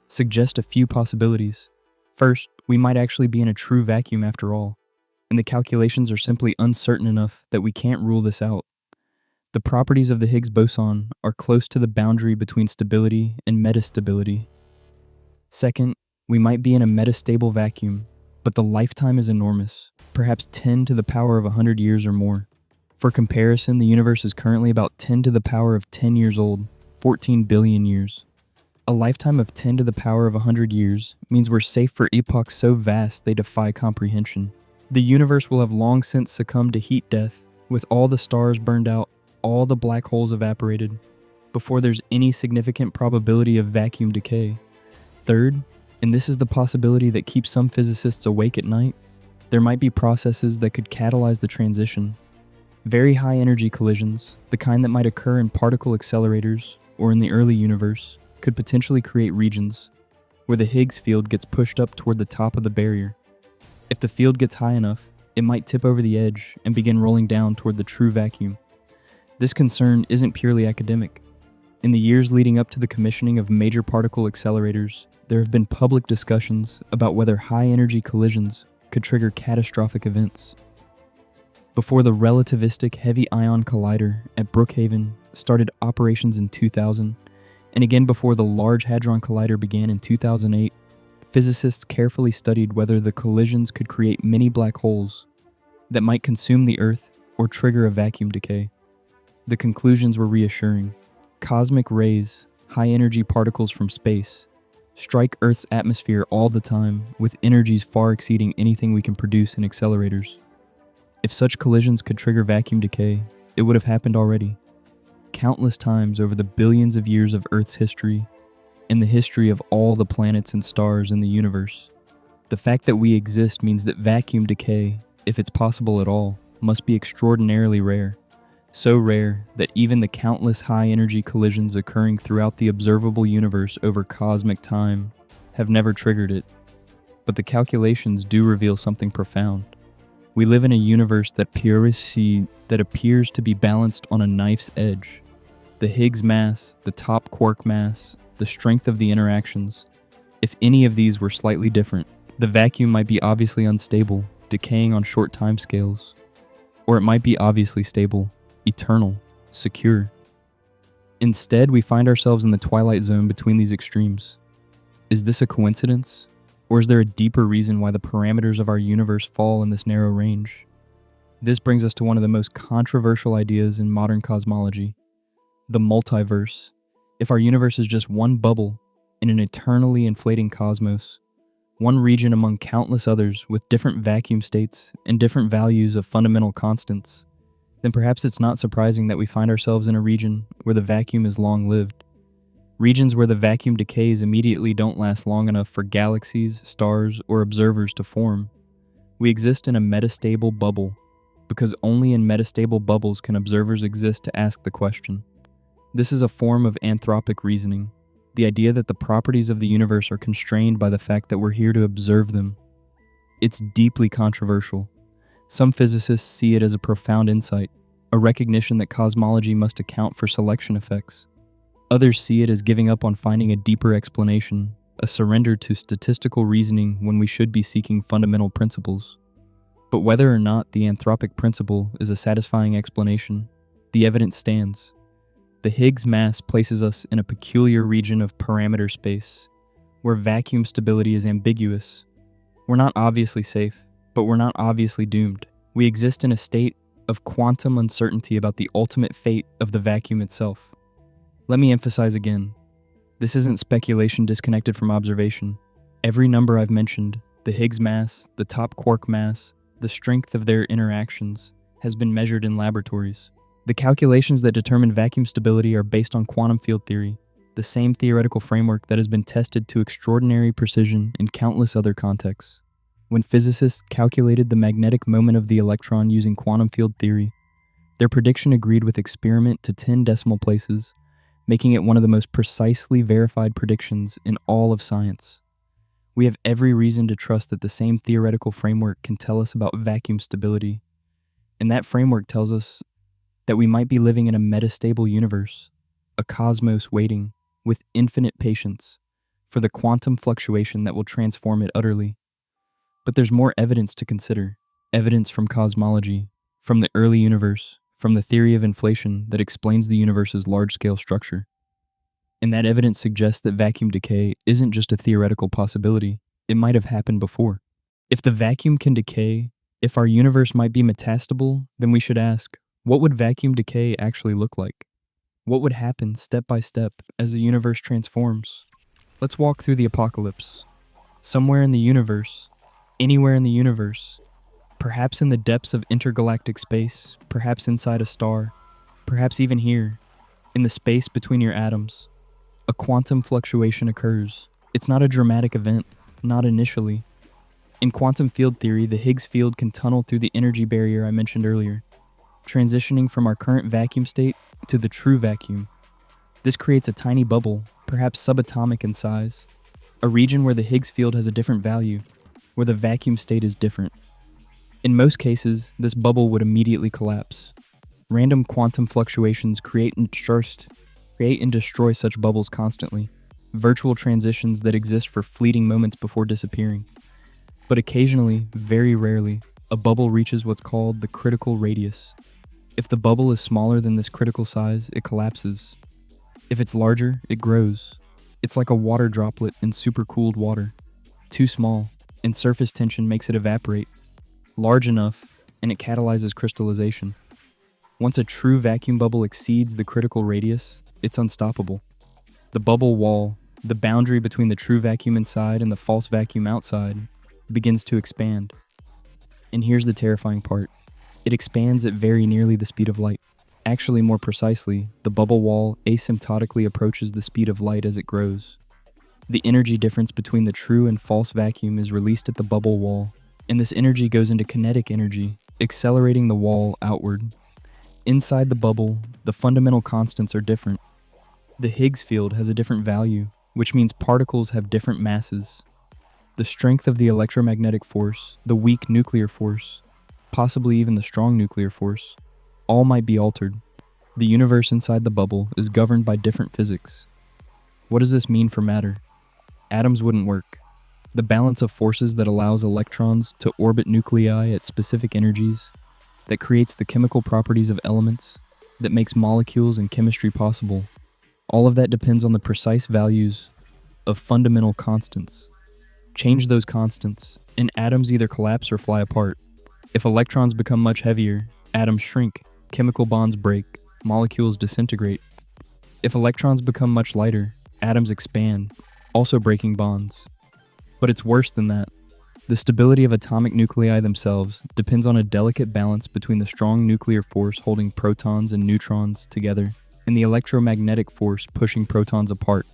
suggest a few possibilities. First, we might actually be in a true vacuum after all, and the calculations are simply uncertain enough that we can't rule this out. The properties of the Higgs boson are close to the boundary between stability and metastability. Second, we might be in a metastable vacuum, but the lifetime is enormous, perhaps 10 to the power of 100 years or more. For comparison, the universe is currently about 10 to the power of 10 years old, 14 billion years. A lifetime of 10 to the power of 100 years means we're safe for epochs so vast they defy comprehension. The universe will have long since succumbed to heat death, with all the stars burned out, all the black holes evaporated, before there's any significant probability of vacuum decay. Third, and this is the possibility that keeps some physicists awake at night, there might be processes that could catalyze the transition. Very high energy collisions, the kind that might occur in particle accelerators or in the early universe, could potentially create regions where the Higgs field gets pushed up toward the top of the barrier. If the field gets high enough, it might tip over the edge and begin rolling down toward the true vacuum. This concern isn't purely academic. In the years leading up to the commissioning of major particle accelerators, there have been public discussions about whether high-energy collisions could trigger catastrophic events. Before the relativistic heavy ion collider at Brookhaven started operations in 2000, and again before the Large Hadron Collider began in 2008, physicists carefully studied whether the collisions could create mini black holes that might consume the Earth or trigger a vacuum decay. The conclusions were reassuring. Cosmic rays, high-energy particles from space, strike Earth's atmosphere all the time with energies far exceeding anything we can produce in accelerators. If such collisions could trigger vacuum decay, it would have happened already, countless times over the billions of years of Earth's history and the history of all the planets and stars in the universe. The fact that we exist means that vacuum decay, if it's possible at all, must be extraordinarily rare. So rare that even the countless high-energy collisions occurring throughout the observable universe over cosmic time have never triggered it. But the calculations do reveal something profound. We live in a universe that appears to be balanced on a knife's edge. The Higgs mass, the top quark mass, the strength of the interactions. If any of these were slightly different, the vacuum might be obviously unstable, decaying on short timescales. Or it might be obviously stable, eternal, secure. Instead, we find ourselves in the twilight zone between these extremes. Is this a coincidence? Or is there a deeper reason why the parameters of our universe fall in this narrow range? This brings us to one of the most controversial ideas in modern cosmology, the multiverse. If our universe is just one bubble in an eternally inflating cosmos, one region among countless others with different vacuum states and different values of fundamental constants, then perhaps it's not surprising that we find ourselves in a region where the vacuum is long-lived. Regions where the vacuum decays immediately don't last long enough for galaxies, stars, or observers to form. We exist in a metastable bubble, because only in metastable bubbles can observers exist to ask the question. This is a form of anthropic reasoning, the idea that the properties of the universe are constrained by the fact that we're here to observe them. It's deeply controversial. Some physicists see it as a profound insight, a recognition that cosmology must account for selection effects. Others see it as giving up on finding a deeper explanation, a surrender to statistical reasoning when we should be seeking fundamental principles. But whether or not the anthropic principle is a satisfying explanation, the evidence stands. The Higgs mass places us in a peculiar region of parameter space, where vacuum stability is ambiguous. We're not obviously safe, but we're not obviously doomed. We exist in a state of quantum uncertainty about the ultimate fate of the vacuum itself. Let me emphasize again, this isn't speculation disconnected from observation. Every number I've mentioned, the Higgs mass, the top quark mass, the strength of their interactions, has been measured in laboratories. The calculations that determine vacuum stability are based on quantum field theory, the same theoretical framework that has been tested to extraordinary precision in countless other contexts. When physicists calculated the magnetic moment of the electron using quantum field theory, their prediction agreed with experiment to 10 decimal places, making it one of the most precisely verified predictions in all of science. We have every reason to trust that the same theoretical framework can tell us about vacuum stability, and that framework tells us that we might be living in a metastable universe, a cosmos waiting, with infinite patience, for the quantum fluctuation that will transform it utterly. But there's more evidence to consider, evidence from cosmology, from the early universe, from the theory of inflation that explains the universe's large-scale structure. And that evidence suggests that vacuum decay isn't just a theoretical possibility, it might have happened before. If the vacuum can decay, if our universe might be metastable, then we should ask, what would vacuum decay actually look like? What would happen step by step as the universe transforms? Let's walk through the apocalypse. Somewhere in the universe, anywhere in the universe, perhaps in the depths of intergalactic space, perhaps inside a star, perhaps even here, in the space between your atoms, a quantum fluctuation occurs. It's not a dramatic event, not initially. In quantum field theory, the Higgs field can tunnel through the energy barrier I mentioned earlier, transitioning from our current vacuum state to the true vacuum. This creates a tiny bubble, perhaps subatomic in size, a region where the Higgs field has a different value, where the vacuum state is different. In most cases, this bubble would immediately collapse. Random quantum fluctuations create and destroy such bubbles constantly, virtual transitions that exist for fleeting moments before disappearing. But occasionally, very rarely, a bubble reaches what's called the critical radius. If the bubble is smaller than this critical size, it collapses. If it's larger, it grows. It's like a water droplet in supercooled water. Too small, and surface tension makes it evaporate. Large enough, and it catalyzes crystallization. Once a true vacuum bubble exceeds the critical radius, it's unstoppable. The bubble wall, the boundary between the true vacuum inside and the false vacuum outside, begins to expand. And here's the terrifying part. It expands at very nearly the speed of light. Actually, more precisely, the bubble wall asymptotically approaches the speed of light as it grows. The energy difference between the true and false vacuum is released at the bubble wall, and this energy goes into kinetic energy, accelerating the wall outward. Inside the bubble, the fundamental constants are different. The Higgs field has a different value, which means particles have different masses. The strength of the electromagnetic force, the weak nuclear force, possibly even the strong nuclear force, all might be altered. The universe inside the bubble is governed by different physics. What does this mean for matter? Atoms wouldn't work. The balance of forces that allows electrons to orbit nuclei at specific energies, that creates the chemical properties of elements, that makes molecules and chemistry possible, all of that depends on the precise values of fundamental constants. Change those constants, and atoms either collapse or fly apart. If electrons become much heavier, atoms shrink, chemical bonds break, molecules disintegrate. If electrons become much lighter, atoms expand, also breaking bonds. But it's worse than that. The stability of atomic nuclei themselves depends on a delicate balance between the strong nuclear force holding protons and neutrons together and the electromagnetic force pushing protons apart.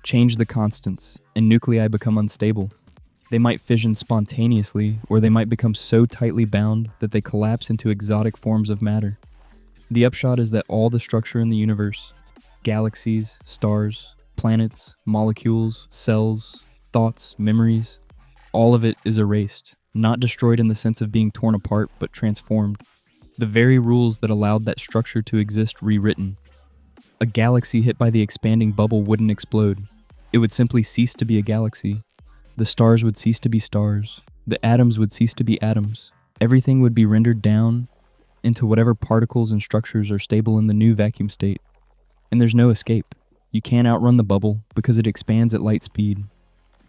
Change the constants, and nuclei become unstable. They might fission spontaneously, or they might become so tightly bound that they collapse into exotic forms of matter. The upshot is that all the structure in the universe, galaxies, stars, planets, molecules, cells, thoughts, memories, all of it is erased, not destroyed in the sense of being torn apart, but transformed. The very rules that allowed that structure to exist rewritten. A galaxy hit by the expanding bubble wouldn't explode. It would simply cease to be a galaxy. The stars would cease to be stars. The atoms would cease to be atoms. Everything would be rendered down into whatever particles and structures are stable in the new vacuum state. And there's no escape. You can't outrun the bubble because it expands at light speed.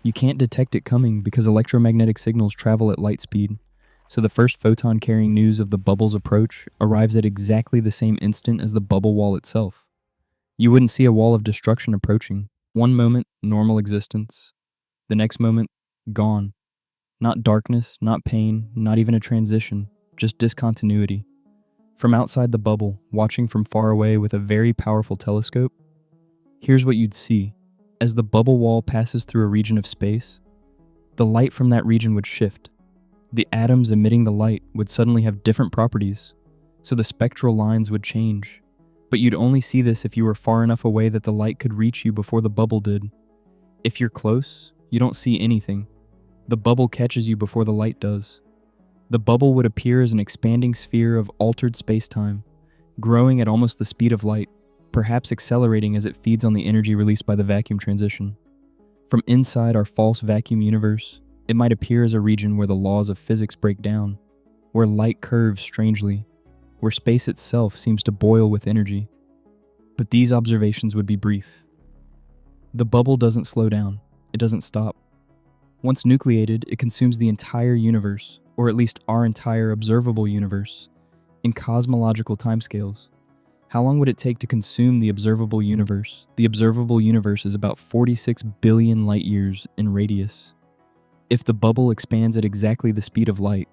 You can't detect it coming because electromagnetic signals travel at light speed. So the first photon carrying news of the bubble's approach arrives at exactly the same instant as the bubble wall itself. You wouldn't see a wall of destruction approaching. One moment, normal existence. The next moment, gone. Not darkness, not pain, not even a transition, just discontinuity. From outside the bubble, watching from far away with a very powerful telescope, here's what you'd see. As the bubble wall passes through a region of space, the light from that region would shift. The atoms emitting the light would suddenly have different properties, so the spectral lines would change. But you'd only see this if you were far enough away that the light could reach you before the bubble did. If you're close, you don't see anything. The bubble catches you before the light does. The bubble would appear as an expanding sphere of altered space-time, growing at almost the speed of light, perhaps accelerating as it feeds on the energy released by the vacuum transition. From inside our false vacuum universe, it might appear as a region where the laws of physics break down, where light curves strangely, where space itself seems to boil with energy. But these observations would be brief. The bubble doesn't slow down. It doesn't stop. Once nucleated, it consumes the entire universe, or at least our entire observable universe, in cosmological timescales. How long would it take to consume the observable universe? The observable universe is about 46 billion light years in radius. If the bubble expands at exactly the speed of light,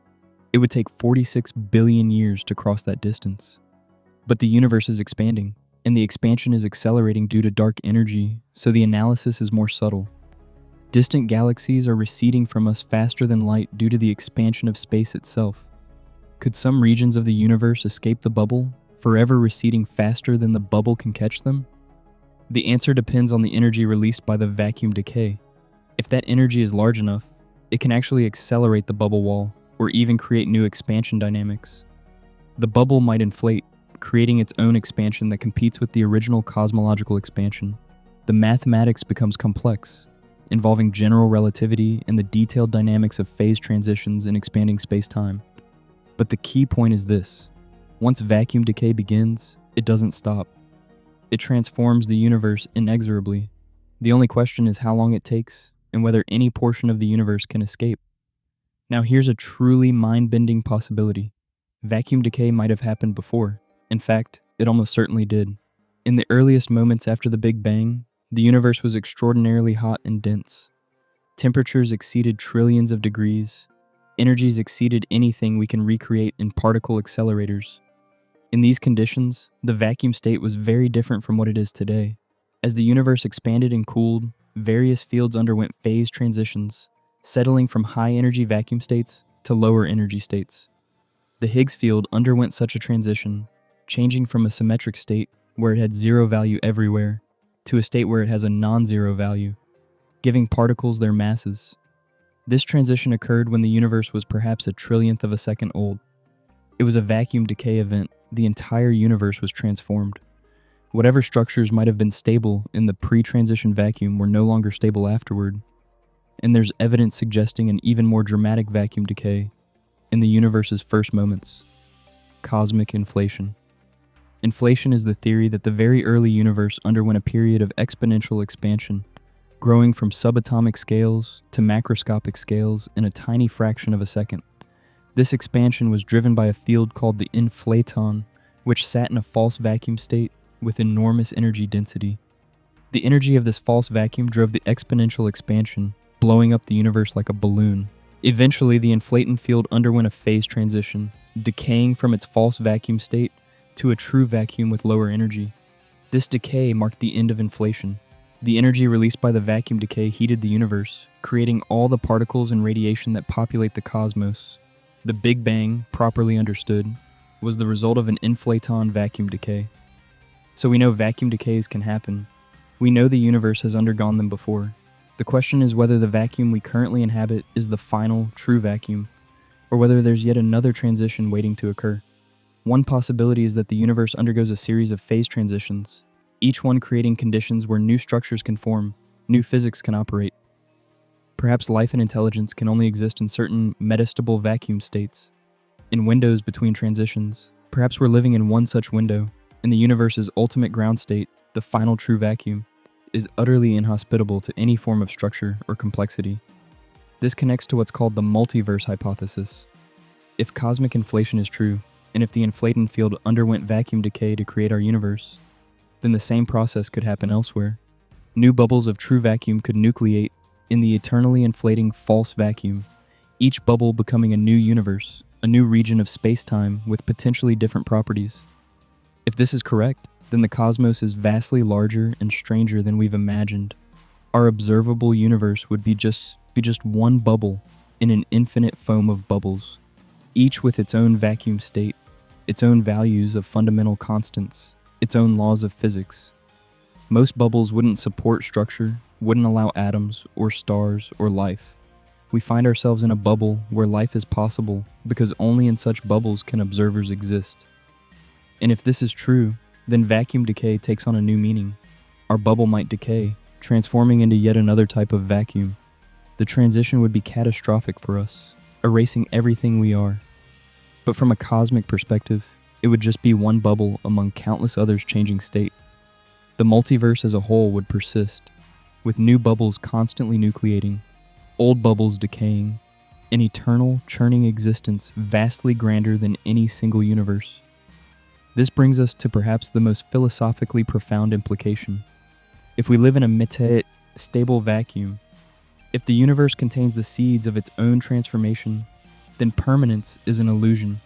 it would take 46 billion years to cross that distance. But the universe is expanding, and the expansion is accelerating due to dark energy, so the analysis is more subtle. Distant galaxies are receding from us faster than light due to the expansion of space itself. Could some regions of the universe escape the bubble, forever receding faster than the bubble can catch them? The answer depends on the energy released by the vacuum decay. If that energy is large enough, it can actually accelerate the bubble wall, or even create new expansion dynamics. The bubble might inflate, creating its own expansion that competes with the original cosmological expansion. The mathematics becomes complex, involving general relativity and the detailed dynamics of phase transitions in expanding space-time. But the key point is this: once vacuum decay begins, it doesn't stop. It transforms the universe inexorably. The only question is how long it takes and whether any portion of the universe can escape. Now here's a truly mind-bending possibility. Vacuum decay might have happened before. In fact, it almost certainly did. In the earliest moments after the Big Bang, the universe was extraordinarily hot and dense. Temperatures exceeded trillions of degrees. Energies exceeded anything we can recreate in particle accelerators. In these conditions, the vacuum state was very different from what it is today. As the universe expanded and cooled, various fields underwent phase transitions, settling from high-energy vacuum states to lower-energy states. The Higgs field underwent such a transition, changing from a symmetric state where it had zero value everywhere to a state where it has a non-zero value, giving particles their masses. This transition occurred when the universe was perhaps a trillionth of a second old. It was a vacuum decay event. The entire universe was transformed. Whatever structures might have been stable in the pre-transition vacuum were no longer stable afterward. And there's evidence suggesting an even more dramatic vacuum decay in the universe's first moments. Cosmic inflation. Inflation is the theory that the very early universe underwent a period of exponential expansion, growing from subatomic scales to macroscopic scales in a tiny fraction of a second. This expansion was driven by a field called the inflaton, which sat in a false vacuum state with enormous energy density. The energy of this false vacuum drove the exponential expansion, blowing up the universe like a balloon. Eventually, the inflaton field underwent a phase transition, decaying from its false vacuum state to a true vacuum with lower energy. This decay marked the end of inflation. The energy released by the vacuum decay heated the universe, creating all the particles and radiation that populate the cosmos. The Big Bang, properly understood, was the result of an inflaton vacuum decay. So we know vacuum decays can happen. We know the universe has undergone them before. The question is whether the vacuum we currently inhabit is the final, true vacuum, or whether there's yet another transition waiting to occur. One possibility is that the universe undergoes a series of phase transitions, each one creating conditions where new structures can form, new physics can operate. Perhaps life and intelligence can only exist in certain metastable vacuum states, in windows between transitions. Perhaps we're living in one such window, and the universe's ultimate ground state, the final true vacuum, is utterly inhospitable to any form of structure or complexity. This connects to what's called the multiverse hypothesis. If cosmic inflation is true, and if the inflaton field underwent vacuum decay to create our universe, then the same process could happen elsewhere. New bubbles of true vacuum could nucleate in the eternally inflating false vacuum, each bubble becoming a new universe, a new region of space-time with potentially different properties. If this is correct, then the cosmos is vastly larger and stranger than we've imagined. Our observable universe would be just one bubble in an infinite foam of bubbles, each with its own vacuum state, its own values of fundamental constants, its own laws of physics. Most bubbles wouldn't support structure, wouldn't allow atoms or stars or life. We find ourselves in a bubble where life is possible because only in such bubbles can observers exist. And if this is true, then vacuum decay takes on a new meaning. Our bubble might decay, transforming into yet another type of vacuum. The transition would be catastrophic for us, erasing everything we are. But from a cosmic perspective, it would just be one bubble among countless others changing state. The multiverse as a whole would persist, with new bubbles constantly nucleating. old bubbles decaying, an eternal, churning existence vastly grander than any single universe. This brings us to perhaps the most philosophically profound implication. If we live in a stable vacuum, if the universe contains the seeds of its own transformation, then permanence is an illusion.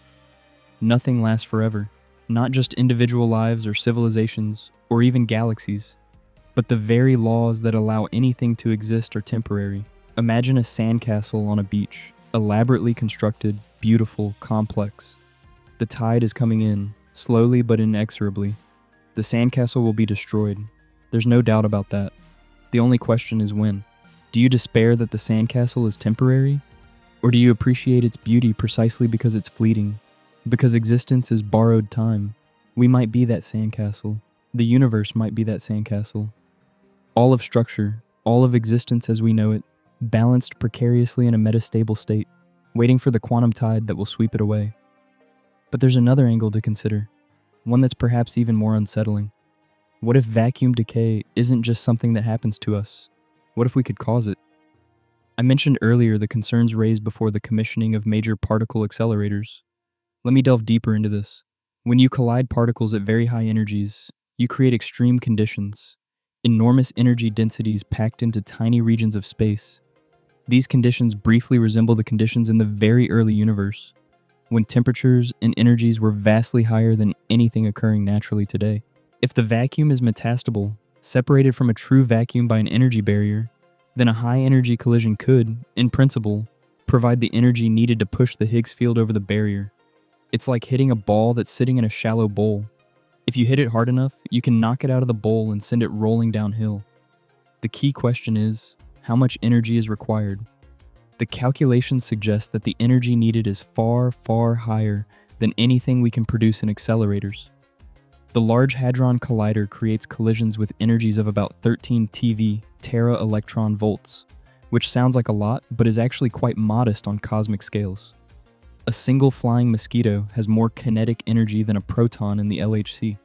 Nothing lasts forever, not just individual lives or civilizations or even galaxies, but the very laws that allow anything to exist are temporary. Imagine a sandcastle on a beach, elaborately constructed, beautiful, complex. The tide is coming in, slowly but inexorably. The sandcastle will be destroyed. There's no doubt about that. The only question is when. Do you despair that the sandcastle is temporary? Or do you appreciate its beauty precisely because it's fleeting? Because existence is borrowed time. We might be that sandcastle. The universe might be that sandcastle. All of structure, all of existence as we know it, balanced precariously in a metastable state, waiting for the quantum tide that will sweep it away. But there's another angle to consider, one that's perhaps even more unsettling. What if vacuum decay isn't just something that happens to us? What if we could cause it? I mentioned earlier the concerns raised before the commissioning of major particle accelerators. Let me delve deeper into this. When you collide particles at very high energies, you create extreme conditions, enormous energy densities packed into tiny regions of space. These conditions briefly resemble the conditions in the very early universe, when temperatures and energies were vastly higher than anything occurring naturally today. If the vacuum is metastable, separated from a true vacuum by an energy barrier, then a high-energy collision could, in principle, provide the energy needed to push the Higgs field over the barrier. It's like hitting a ball that's sitting in a shallow bowl. If you hit it hard enough, you can knock it out of the bowl and send it rolling downhill. The key question is, how much energy is required? The calculations suggest that the energy needed is far, far higher than anything we can produce in accelerators. The Large Hadron Collider creates collisions with energies of about 13 TeV, tera electron volts, which sounds like a lot, but is actually quite modest on cosmic scales. A single flying mosquito has more kinetic energy than a proton in the LHC.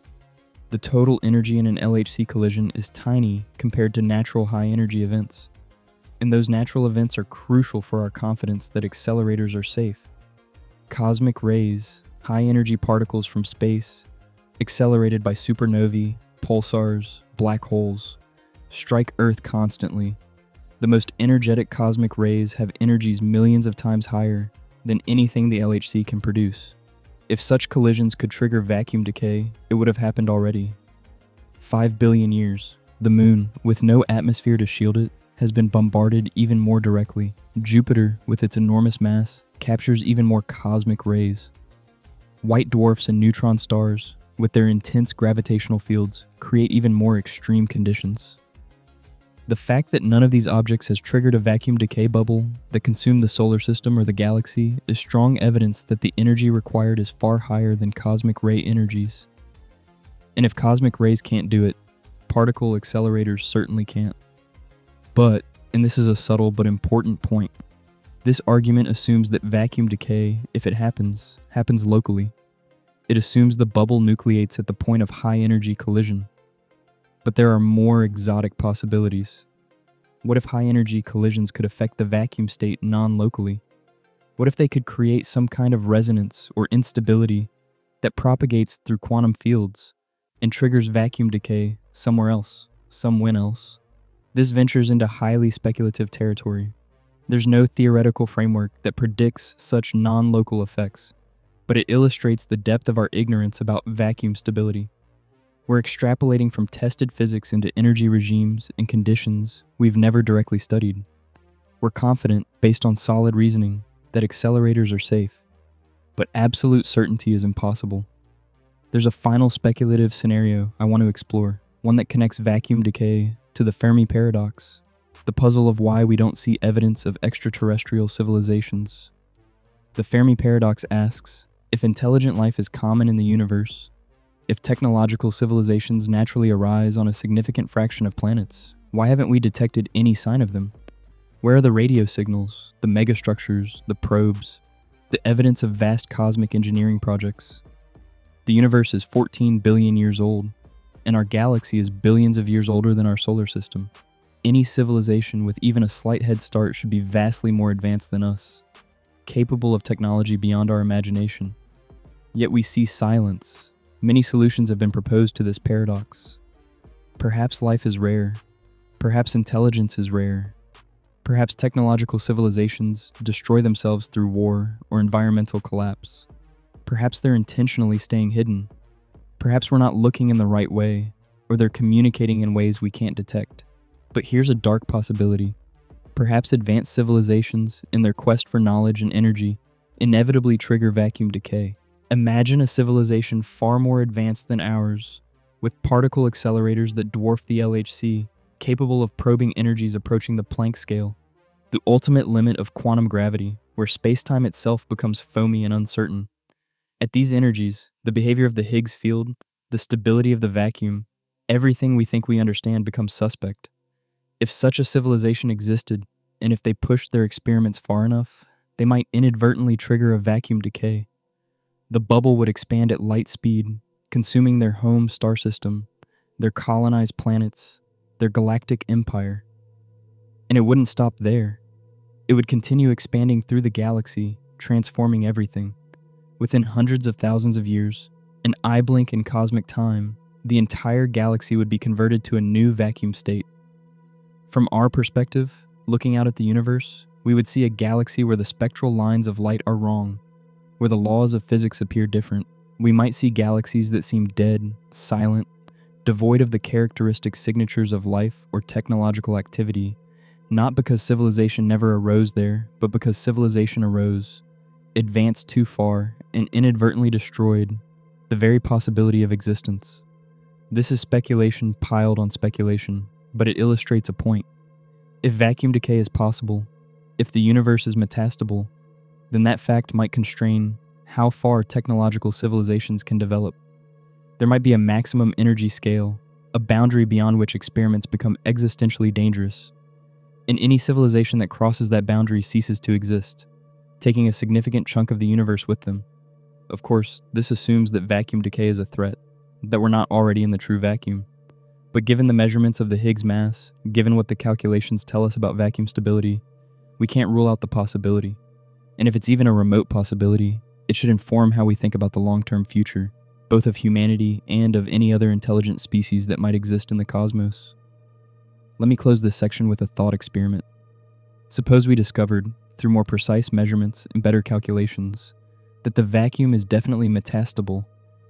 The total energy in an LHC collision is tiny compared to natural high-energy events. And those natural events are crucial for our confidence that accelerators are safe. Cosmic rays, high-energy particles from space, accelerated by supernovae, pulsars, black holes, strike Earth constantly. The most energetic cosmic rays have energies millions of times higher than anything the LHC can produce. If such collisions could trigger vacuum decay, it would have happened already. 5 billion years. The moon, with no atmosphere to shield it, has been bombarded even more directly. Jupiter, with its enormous mass, captures even more cosmic rays. White dwarfs and neutron stars, with their intense gravitational fields, create even more extreme conditions. The fact that none of these objects has triggered a vacuum decay bubble that consumed the solar system or the galaxy is strong evidence that the energy required is far higher than cosmic ray energies. And if cosmic rays can't do it, particle accelerators certainly can't. But, and this is a subtle but important point, this argument assumes that vacuum decay, if it happens locally. It assumes the bubble nucleates at the point of high-energy collision. But there are more exotic possibilities. What if high-energy collisions could affect the vacuum state non-locally? What if they could create some kind of resonance or instability that propagates through quantum fields and triggers vacuum decay somewhere else, somewhen else? This ventures into highly speculative territory. There's no theoretical framework that predicts such non-local effects, but it illustrates the depth of our ignorance about vacuum stability. We're extrapolating from tested physics into energy regimes and conditions we've never directly studied. We're confident, based on solid reasoning, that accelerators are safe, but absolute certainty is impossible. There's a final speculative scenario I want to explore, one that connects vacuum decay to the Fermi paradox, the puzzle of why we don't see evidence of extraterrestrial civilizations. The Fermi paradox asks, if intelligent life is common in the universe, if technological civilizations naturally arise on a significant fraction of planets, why haven't we detected any sign of them? Where are the radio signals, the megastructures, the probes, the evidence of vast cosmic engineering projects? The universe is 14 billion years old, and our galaxy is billions of years older than our solar system. any civilization with even a slight head start should be vastly more advanced than us, capable of technology beyond our imagination. Yet we see silence. Many solutions have been proposed to this paradox. Perhaps life is rare. Perhaps intelligence is rare. Perhaps technological civilizations destroy themselves through war or environmental collapse. Perhaps they're intentionally staying hidden. Perhaps we're not looking in the right way, or they're communicating in ways we can't detect. But here's a dark possibility. Perhaps advanced civilizations, in their quest for knowledge and energy, inevitably trigger vacuum decay. Imagine a civilization far more advanced than ours, with particle accelerators that dwarf the LHC, capable of probing energies approaching the Planck scale, the ultimate limit of quantum gravity, where space-time itself becomes foamy and uncertain. At these energies, the behavior of the Higgs field, the stability of the vacuum, everything we think we understand becomes suspect. If such a civilization existed, and if they pushed their experiments far enough, they might inadvertently trigger a vacuum decay. The bubble would expand at light speed, consuming their home star system, their colonized planets, their galactic empire. And it wouldn't stop there. It would continue expanding through the galaxy, transforming everything. Within hundreds of thousands of years, an eye blink in cosmic time, the entire galaxy would be converted to a new vacuum state. From our perspective, looking out at the universe, we would see a galaxy where the spectral lines of light are wrong, where the laws of physics appear different. We might see galaxies that seem dead, silent, devoid of the characteristic signatures of life or technological activity, not because civilization never arose there, but because civilization arose, advanced too far, and inadvertently destroyed the very possibility of existence. This is speculation piled on speculation, but it illustrates a point. If vacuum decay is possible, if the universe is metastable, then that fact might constrain how far technological civilizations can develop. There might be a maximum energy scale, a boundary beyond which experiments become existentially dangerous. And any civilization that crosses that boundary ceases to exist, taking a significant chunk of the universe with them. Of course, this assumes that vacuum decay is a threat, that we're not already in the true vacuum. But given the measurements of the Higgs mass, given what the calculations tell us about vacuum stability, we can't rule out the possibility. And if it's even a remote possibility, it should inform how we think about the long-term future, both of humanity and of any other intelligent species that might exist in the cosmos. Let me close this section with a thought experiment. Suppose we discovered, through more precise measurements and better calculations, that the vacuum is definitely metastable,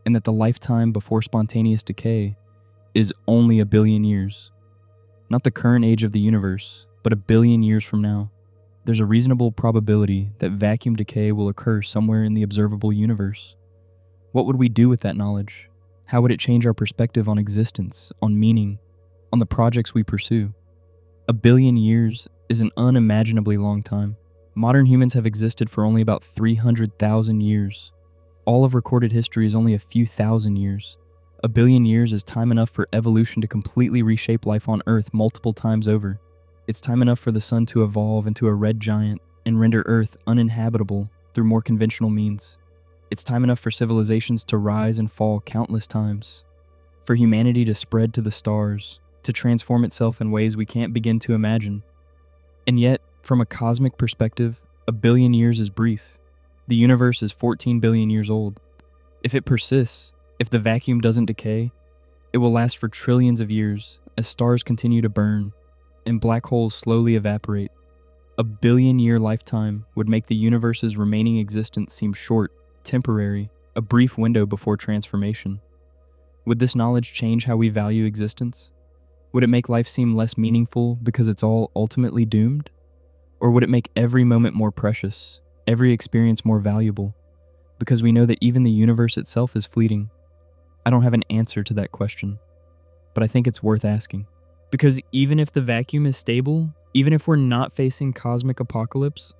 and that the lifetime before spontaneous decay is only 1 billion years. Not the current age of the universe, but 1 billion years from now. There's a reasonable probability that vacuum decay will occur somewhere in the observable universe. What would we do with that knowledge? How would it change our perspective on existence, on meaning, on the projects we pursue? 1 billion years is an unimaginably long time. Modern humans have existed for only about 300,000 years. All of recorded history is only a few thousand years. 1 billion years is time enough for evolution to completely reshape life on Earth multiple times over. It's time enough for the sun to evolve into a red giant and render Earth uninhabitable through more conventional means. It's time enough for civilizations to rise and fall countless times, for humanity to spread to the stars, to transform itself in ways we can't begin to imagine. And yet, from a cosmic perspective, 1 billion years is brief. The universe is 14 billion years old. If it persists, if the vacuum doesn't decay, it will last for trillions of years as stars continue to burn and black holes slowly evaporate. 1 billion-year lifetime would make the universe's remaining existence seem short, temporary, a brief window before transformation. Would this knowledge change how we value existence? Would it make life seem less meaningful because it's all ultimately doomed? Or would it make every moment more precious, every experience more valuable, because we know that even the universe itself is fleeting? I don't have an answer to that question, but I think it's worth asking. Because even if the vacuum is stable, even if we're not facing cosmic apocalypse,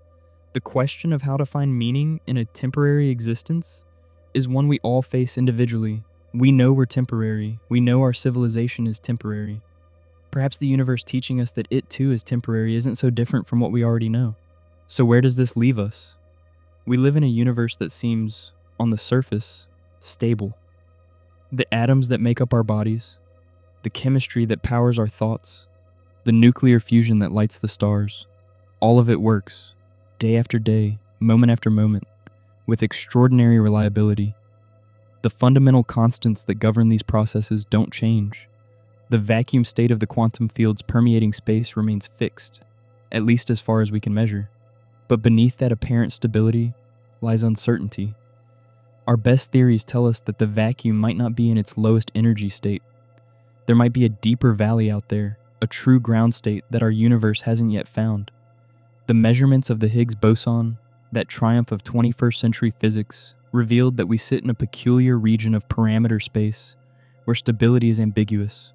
the question of how to find meaning in a temporary existence is one we all face individually. We know we're temporary. We know our civilization is temporary. Perhaps the universe teaching us that it too is temporary isn't so different from what we already know. So where does this leave us? We live in a universe that seems, on the surface, stable. The atoms that make up our bodies, the chemistry that powers our thoughts, the nuclear fusion that lights the stars. All of it works, day after day, moment after moment, with extraordinary reliability. The fundamental constants that govern these processes don't change. The vacuum state of the quantum fields permeating space remains fixed, at least as far as we can measure. But beneath that apparent stability lies uncertainty. Our best theories tell us that the vacuum might not be in its lowest energy state. There might be a deeper valley out there, a true ground state that our universe hasn't yet found. The measurements of the Higgs boson, that triumph of 21st century physics, revealed that we sit in a peculiar region of parameter space where stability is ambiguous.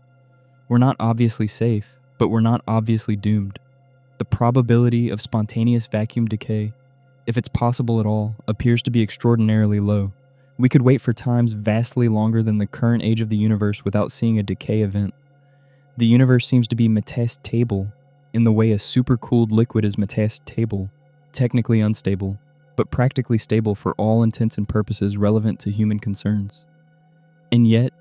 We're not obviously safe, but we're not obviously doomed. The probability of spontaneous vacuum decay, if it's possible at all, appears to be extraordinarily low. We could wait for times vastly longer than the current age of the universe without seeing a decay event. The universe seems to be metastable in the way a supercooled liquid is metastable, technically unstable, but practically stable for all intents and purposes relevant to human concerns. And yet,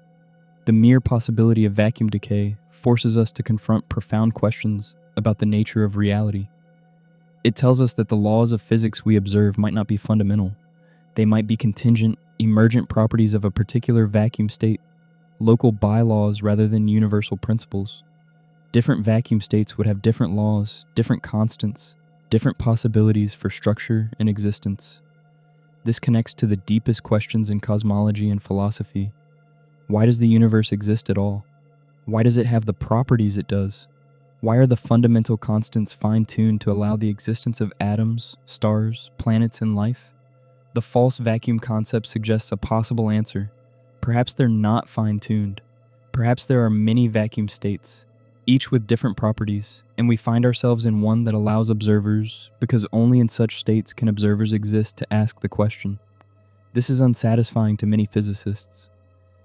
the mere possibility of vacuum decay forces us to confront profound questions about the nature of reality. It tells us that the laws of physics we observe might not be fundamental. They might be contingent, emergent properties of a particular vacuum state, local bylaws rather than universal principles. Different vacuum states would have different laws, different constants, different possibilities for structure and existence. This connects to the deepest questions in cosmology and philosophy. Why does the universe exist at all? Why does it have the properties it does? Why are the fundamental constants fine-tuned to allow the existence of atoms, stars, planets, and life? The false vacuum concept suggests a possible answer. Perhaps they're not fine-tuned. Perhaps there are many vacuum states, each with different properties, and we find ourselves in one that allows observers, because only in such states can observers exist, to ask the question. This is unsatisfying to many physicists.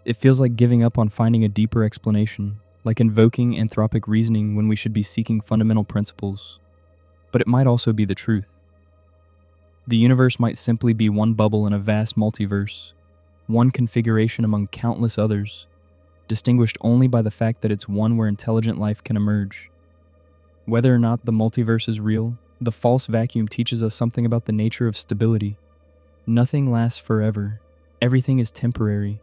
It feels like giving up on finding a deeper explanation, like invoking anthropic reasoning when we should be seeking fundamental principles. But it might also be the truth. The universe might simply be one bubble in a vast multiverse, one configuration among countless others, distinguished only by the fact that it's one where intelligent life can emerge. Whether or not the multiverse is real, the false vacuum teaches us something about the nature of stability. Nothing lasts forever. Everything is temporary.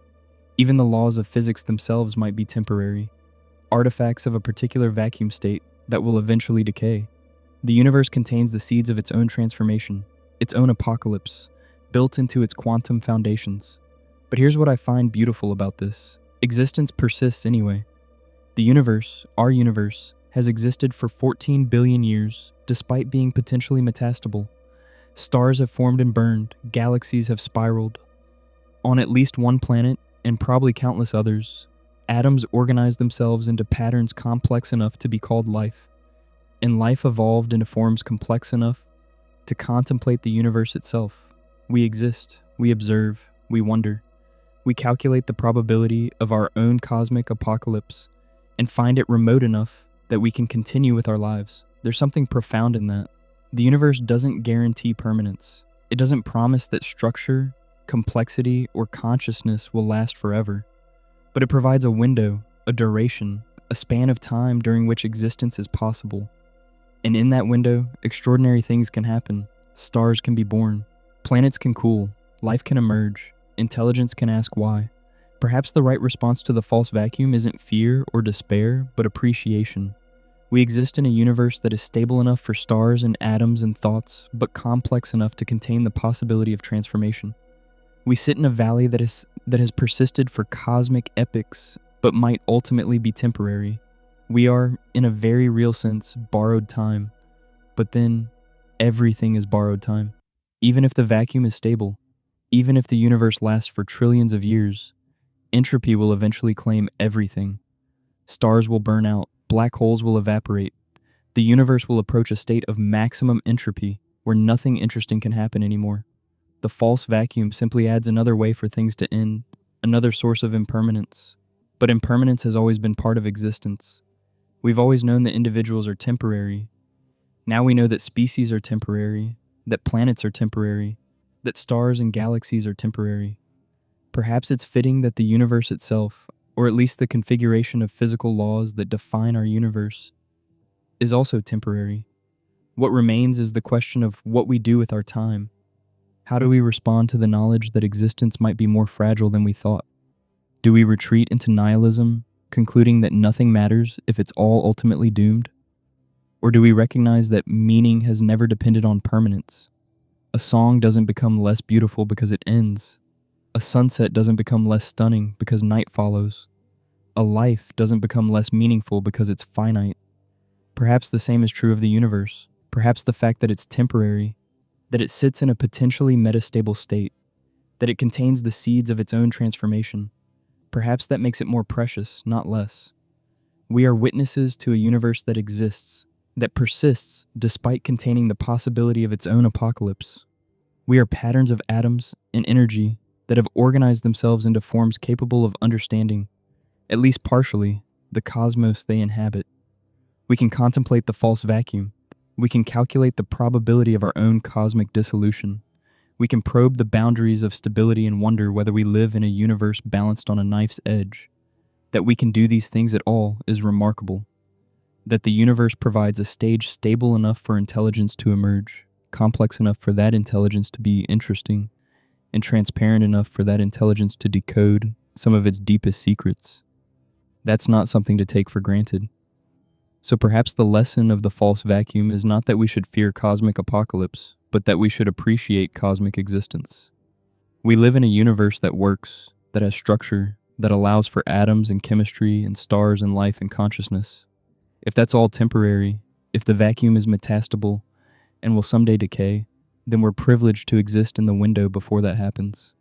Even the laws of physics themselves might be temporary, artifacts of a particular vacuum state that will eventually decay. The universe contains the seeds of its own transformation, its own apocalypse, built into its quantum foundations. But here's what I find beautiful about this. Existence persists anyway. The universe, our universe, has existed for 14 billion years, despite being potentially metastable. Stars have formed and burned, galaxies have spiraled. On at least one planet, and probably countless others, atoms organize themselves into patterns complex enough to be called life. And life evolved into forms complex enough to contemplate the universe itself. We exist, we observe, we wonder. We calculate the probability of our own cosmic apocalypse and find it remote enough that we can continue with our lives. There's something profound in that. The universe doesn't guarantee permanence. It doesn't promise that structure, complexity, or consciousness will last forever. But it provides a window, a duration, a span of time during which existence is possible. And in that window, extraordinary things can happen. Stars can be born. Planets can cool. Life can emerge. Intelligence can ask why. Perhaps the right response to the false vacuum isn't fear or despair, but appreciation. We exist in a universe that is stable enough for stars and atoms and thoughts, but complex enough to contain the possibility of transformation. We sit in a valley that has persisted for cosmic epochs, but might ultimately be temporary. We are, in a very real sense, borrowed time. But then, everything is borrowed time. Even if the vacuum is stable, even if the universe lasts for trillions of years, entropy will eventually claim everything. Stars will burn out, black holes will evaporate. The universe will approach a state of maximum entropy, where nothing interesting can happen anymore. The false vacuum simply adds another way for things to end, another source of impermanence. But impermanence has always been part of existence. We've always known that individuals are temporary. Now we know that species are temporary, that planets are temporary, that stars and galaxies are temporary. Perhaps it's fitting that the universe itself, or at least the configuration of physical laws that define our universe, is also temporary. What remains is the question of what we do with our time. How do we respond to the knowledge that existence might be more fragile than we thought? Do we retreat into nihilism, concluding that nothing matters if it's all ultimately doomed? Or do we recognize that meaning has never depended on permanence? A song doesn't become less beautiful because it ends. A sunset doesn't become less stunning because night follows. A life doesn't become less meaningful because it's finite. Perhaps the same is true of the universe. Perhaps the fact that it's temporary, that it sits in a potentially metastable state, that it contains the seeds of its own transformation, perhaps that makes it more precious, not less. We are witnesses to a universe that exists, that persists despite containing the possibility of its own apocalypse. We are patterns of atoms and energy that have organized themselves into forms capable of understanding, at least partially, the cosmos they inhabit. We can contemplate the false vacuum. We can calculate the probability of our own cosmic dissolution. We can probe the boundaries of stability and wonder whether we live in a universe balanced on a knife's edge. That we can do these things at all is remarkable. That the universe provides a stage stable enough for intelligence to emerge, complex enough for that intelligence to be interesting, and transparent enough for that intelligence to decode some of its deepest secrets. That's not something to take for granted. So perhaps the lesson of the false vacuum is not that we should fear cosmic apocalypse, but that we should appreciate cosmic existence. We live in a universe that works, that has structure, that allows for atoms and chemistry and stars and life and consciousness. If that's all temporary, if the vacuum is metastable and will someday decay, then we're privileged to exist in the window before that happens.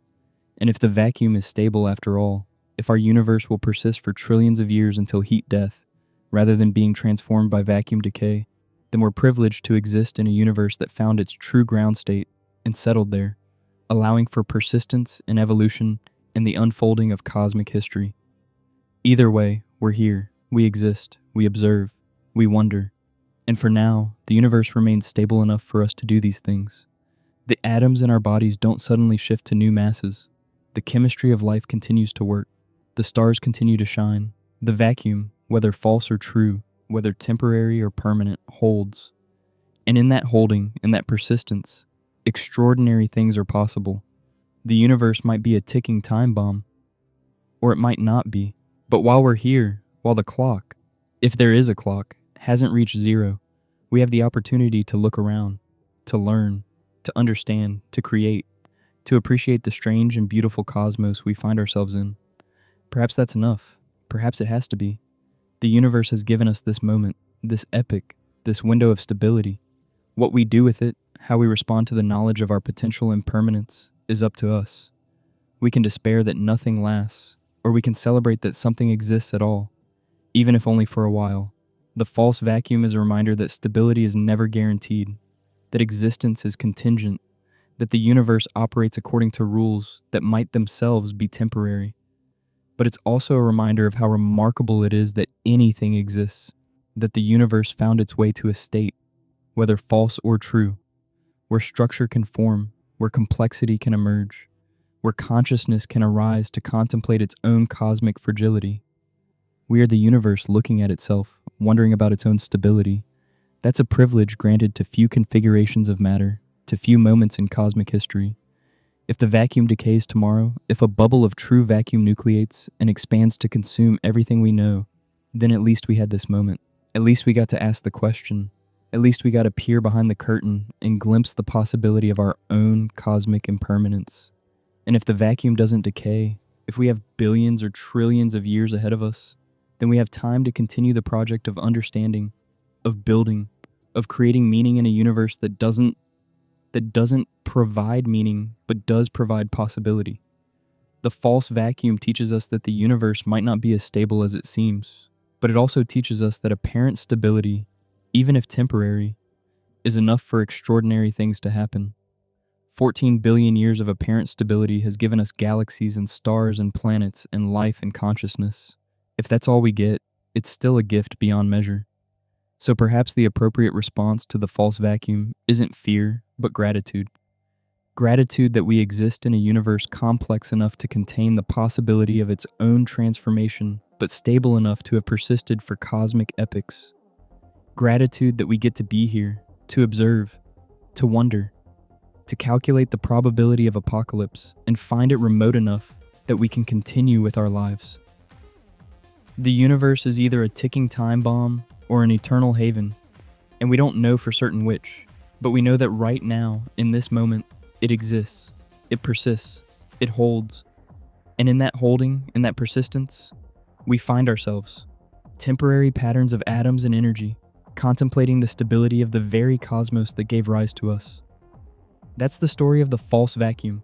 And if the vacuum is stable after all, if our universe will persist for trillions of years until heat death, rather than being transformed by vacuum decay, then we're privileged to exist in a universe that found its true ground state and settled there, allowing for persistence and evolution and the unfolding of cosmic history. Either way, we're here, we exist, we observe, we wonder, and for now, the universe remains stable enough for us to do these things. The atoms in our bodies don't suddenly shift to new masses. The chemistry of life continues to work. The stars continue to shine. The vacuum, whether false or true, whether temporary or permanent, holds. And in that holding, in that persistence, extraordinary things are possible. The universe might be a ticking time bomb, or it might not be. But while we're here, while the clock, if there is a clock, hasn't reached zero, we have the opportunity to look around, to learn, to understand, to create, to appreciate the strange and beautiful cosmos we find ourselves in. Perhaps that's enough. Perhaps it has to be. The universe has given us this moment, this epoch, this window of stability. What we do with it, how we respond to the knowledge of our potential impermanence, is up to us. We can despair that nothing lasts, or we can celebrate that something exists at all, even if only for a while. The false vacuum is a reminder that stability is never guaranteed, that existence is contingent, that the universe operates according to rules that might themselves be temporary. But it's also a reminder of how remarkable it is that anything exists, that the universe found its way to a state, whether false or true, where structure can form, where complexity can emerge, where consciousness can arise to contemplate its own cosmic fragility. We are the universe looking at itself, wondering about its own stability. That's a privilege granted to few configurations of matter, to few moments in cosmic history. If the vacuum decays tomorrow, if a bubble of true vacuum nucleates and expands to consume everything we know, then at least we had this moment. At least we got to ask the question. At least we got to peer behind the curtain and glimpse the possibility of our own cosmic impermanence. And if the vacuum doesn't decay, if we have billions or trillions of years ahead of us, then we have time to continue the project of understanding, of building, of creating meaning in a universe that doesn't provide meaning, but does provide possibility. The false vacuum teaches us that the universe might not be as stable as it seems, but it also teaches us that apparent stability, even if temporary, is enough for extraordinary things to happen. 14 billion years of apparent stability has given us galaxies and stars and planets and life and consciousness. If that's all we get, it's still a gift beyond measure. So perhaps the appropriate response to the false vacuum isn't fear, but gratitude. Gratitude that we exist in a universe complex enough to contain the possibility of its own transformation, but stable enough to have persisted for cosmic epochs. Gratitude that we get to be here, to observe, to wonder, to calculate the probability of apocalypse and find it remote enough that we can continue with our lives. The universe is either a ticking time bomb or an eternal haven, and we don't know for certain which, but we know that right now, in this moment, it exists, it persists, it holds, and in that holding, in that persistence, we find ourselves, temporary patterns of atoms and energy, contemplating the stability of the very cosmos that gave rise to us. That's the story of the false vacuum.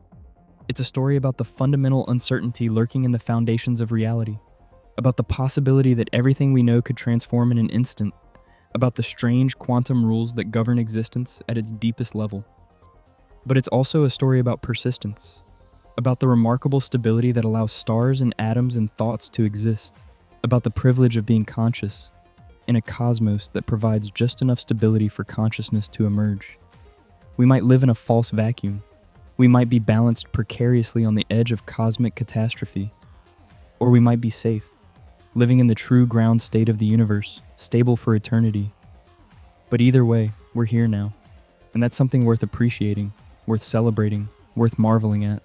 It's a story about the fundamental uncertainty lurking in the foundations of reality, about the possibility that everything we know could transform in an instant, about the strange quantum rules that govern existence at its deepest level. But it's also a story about persistence, about the remarkable stability that allows stars and atoms and thoughts to exist, about the privilege of being conscious in a cosmos that provides just enough stability for consciousness to emerge. We might live in a false vacuum. We might be balanced precariously on the edge of cosmic catastrophe. Or we might be safe, living in the true ground state of the universe, stable for eternity. But either way, we're here now. And that's something worth appreciating, worth celebrating, worth marveling at.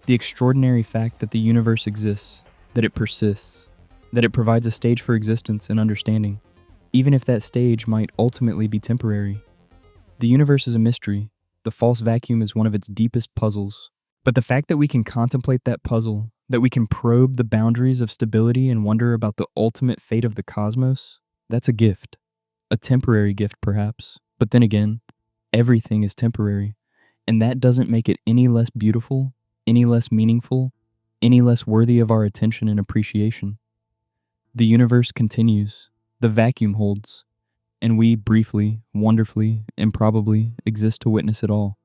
The extraordinary fact that the universe exists, that it persists, that it provides a stage for existence and understanding, even if that stage might ultimately be temporary. The universe is a mystery. The false vacuum is one of its deepest puzzles. But the fact that we can contemplate that puzzle, that we can probe the boundaries of stability and wonder about the ultimate fate of the cosmos, that's a gift. A temporary gift, perhaps. But then again, everything is temporary. And that doesn't make it any less beautiful, any less meaningful, any less worthy of our attention and appreciation. The universe continues. The vacuum holds. And we briefly, wonderfully, improbably exist to witness it all.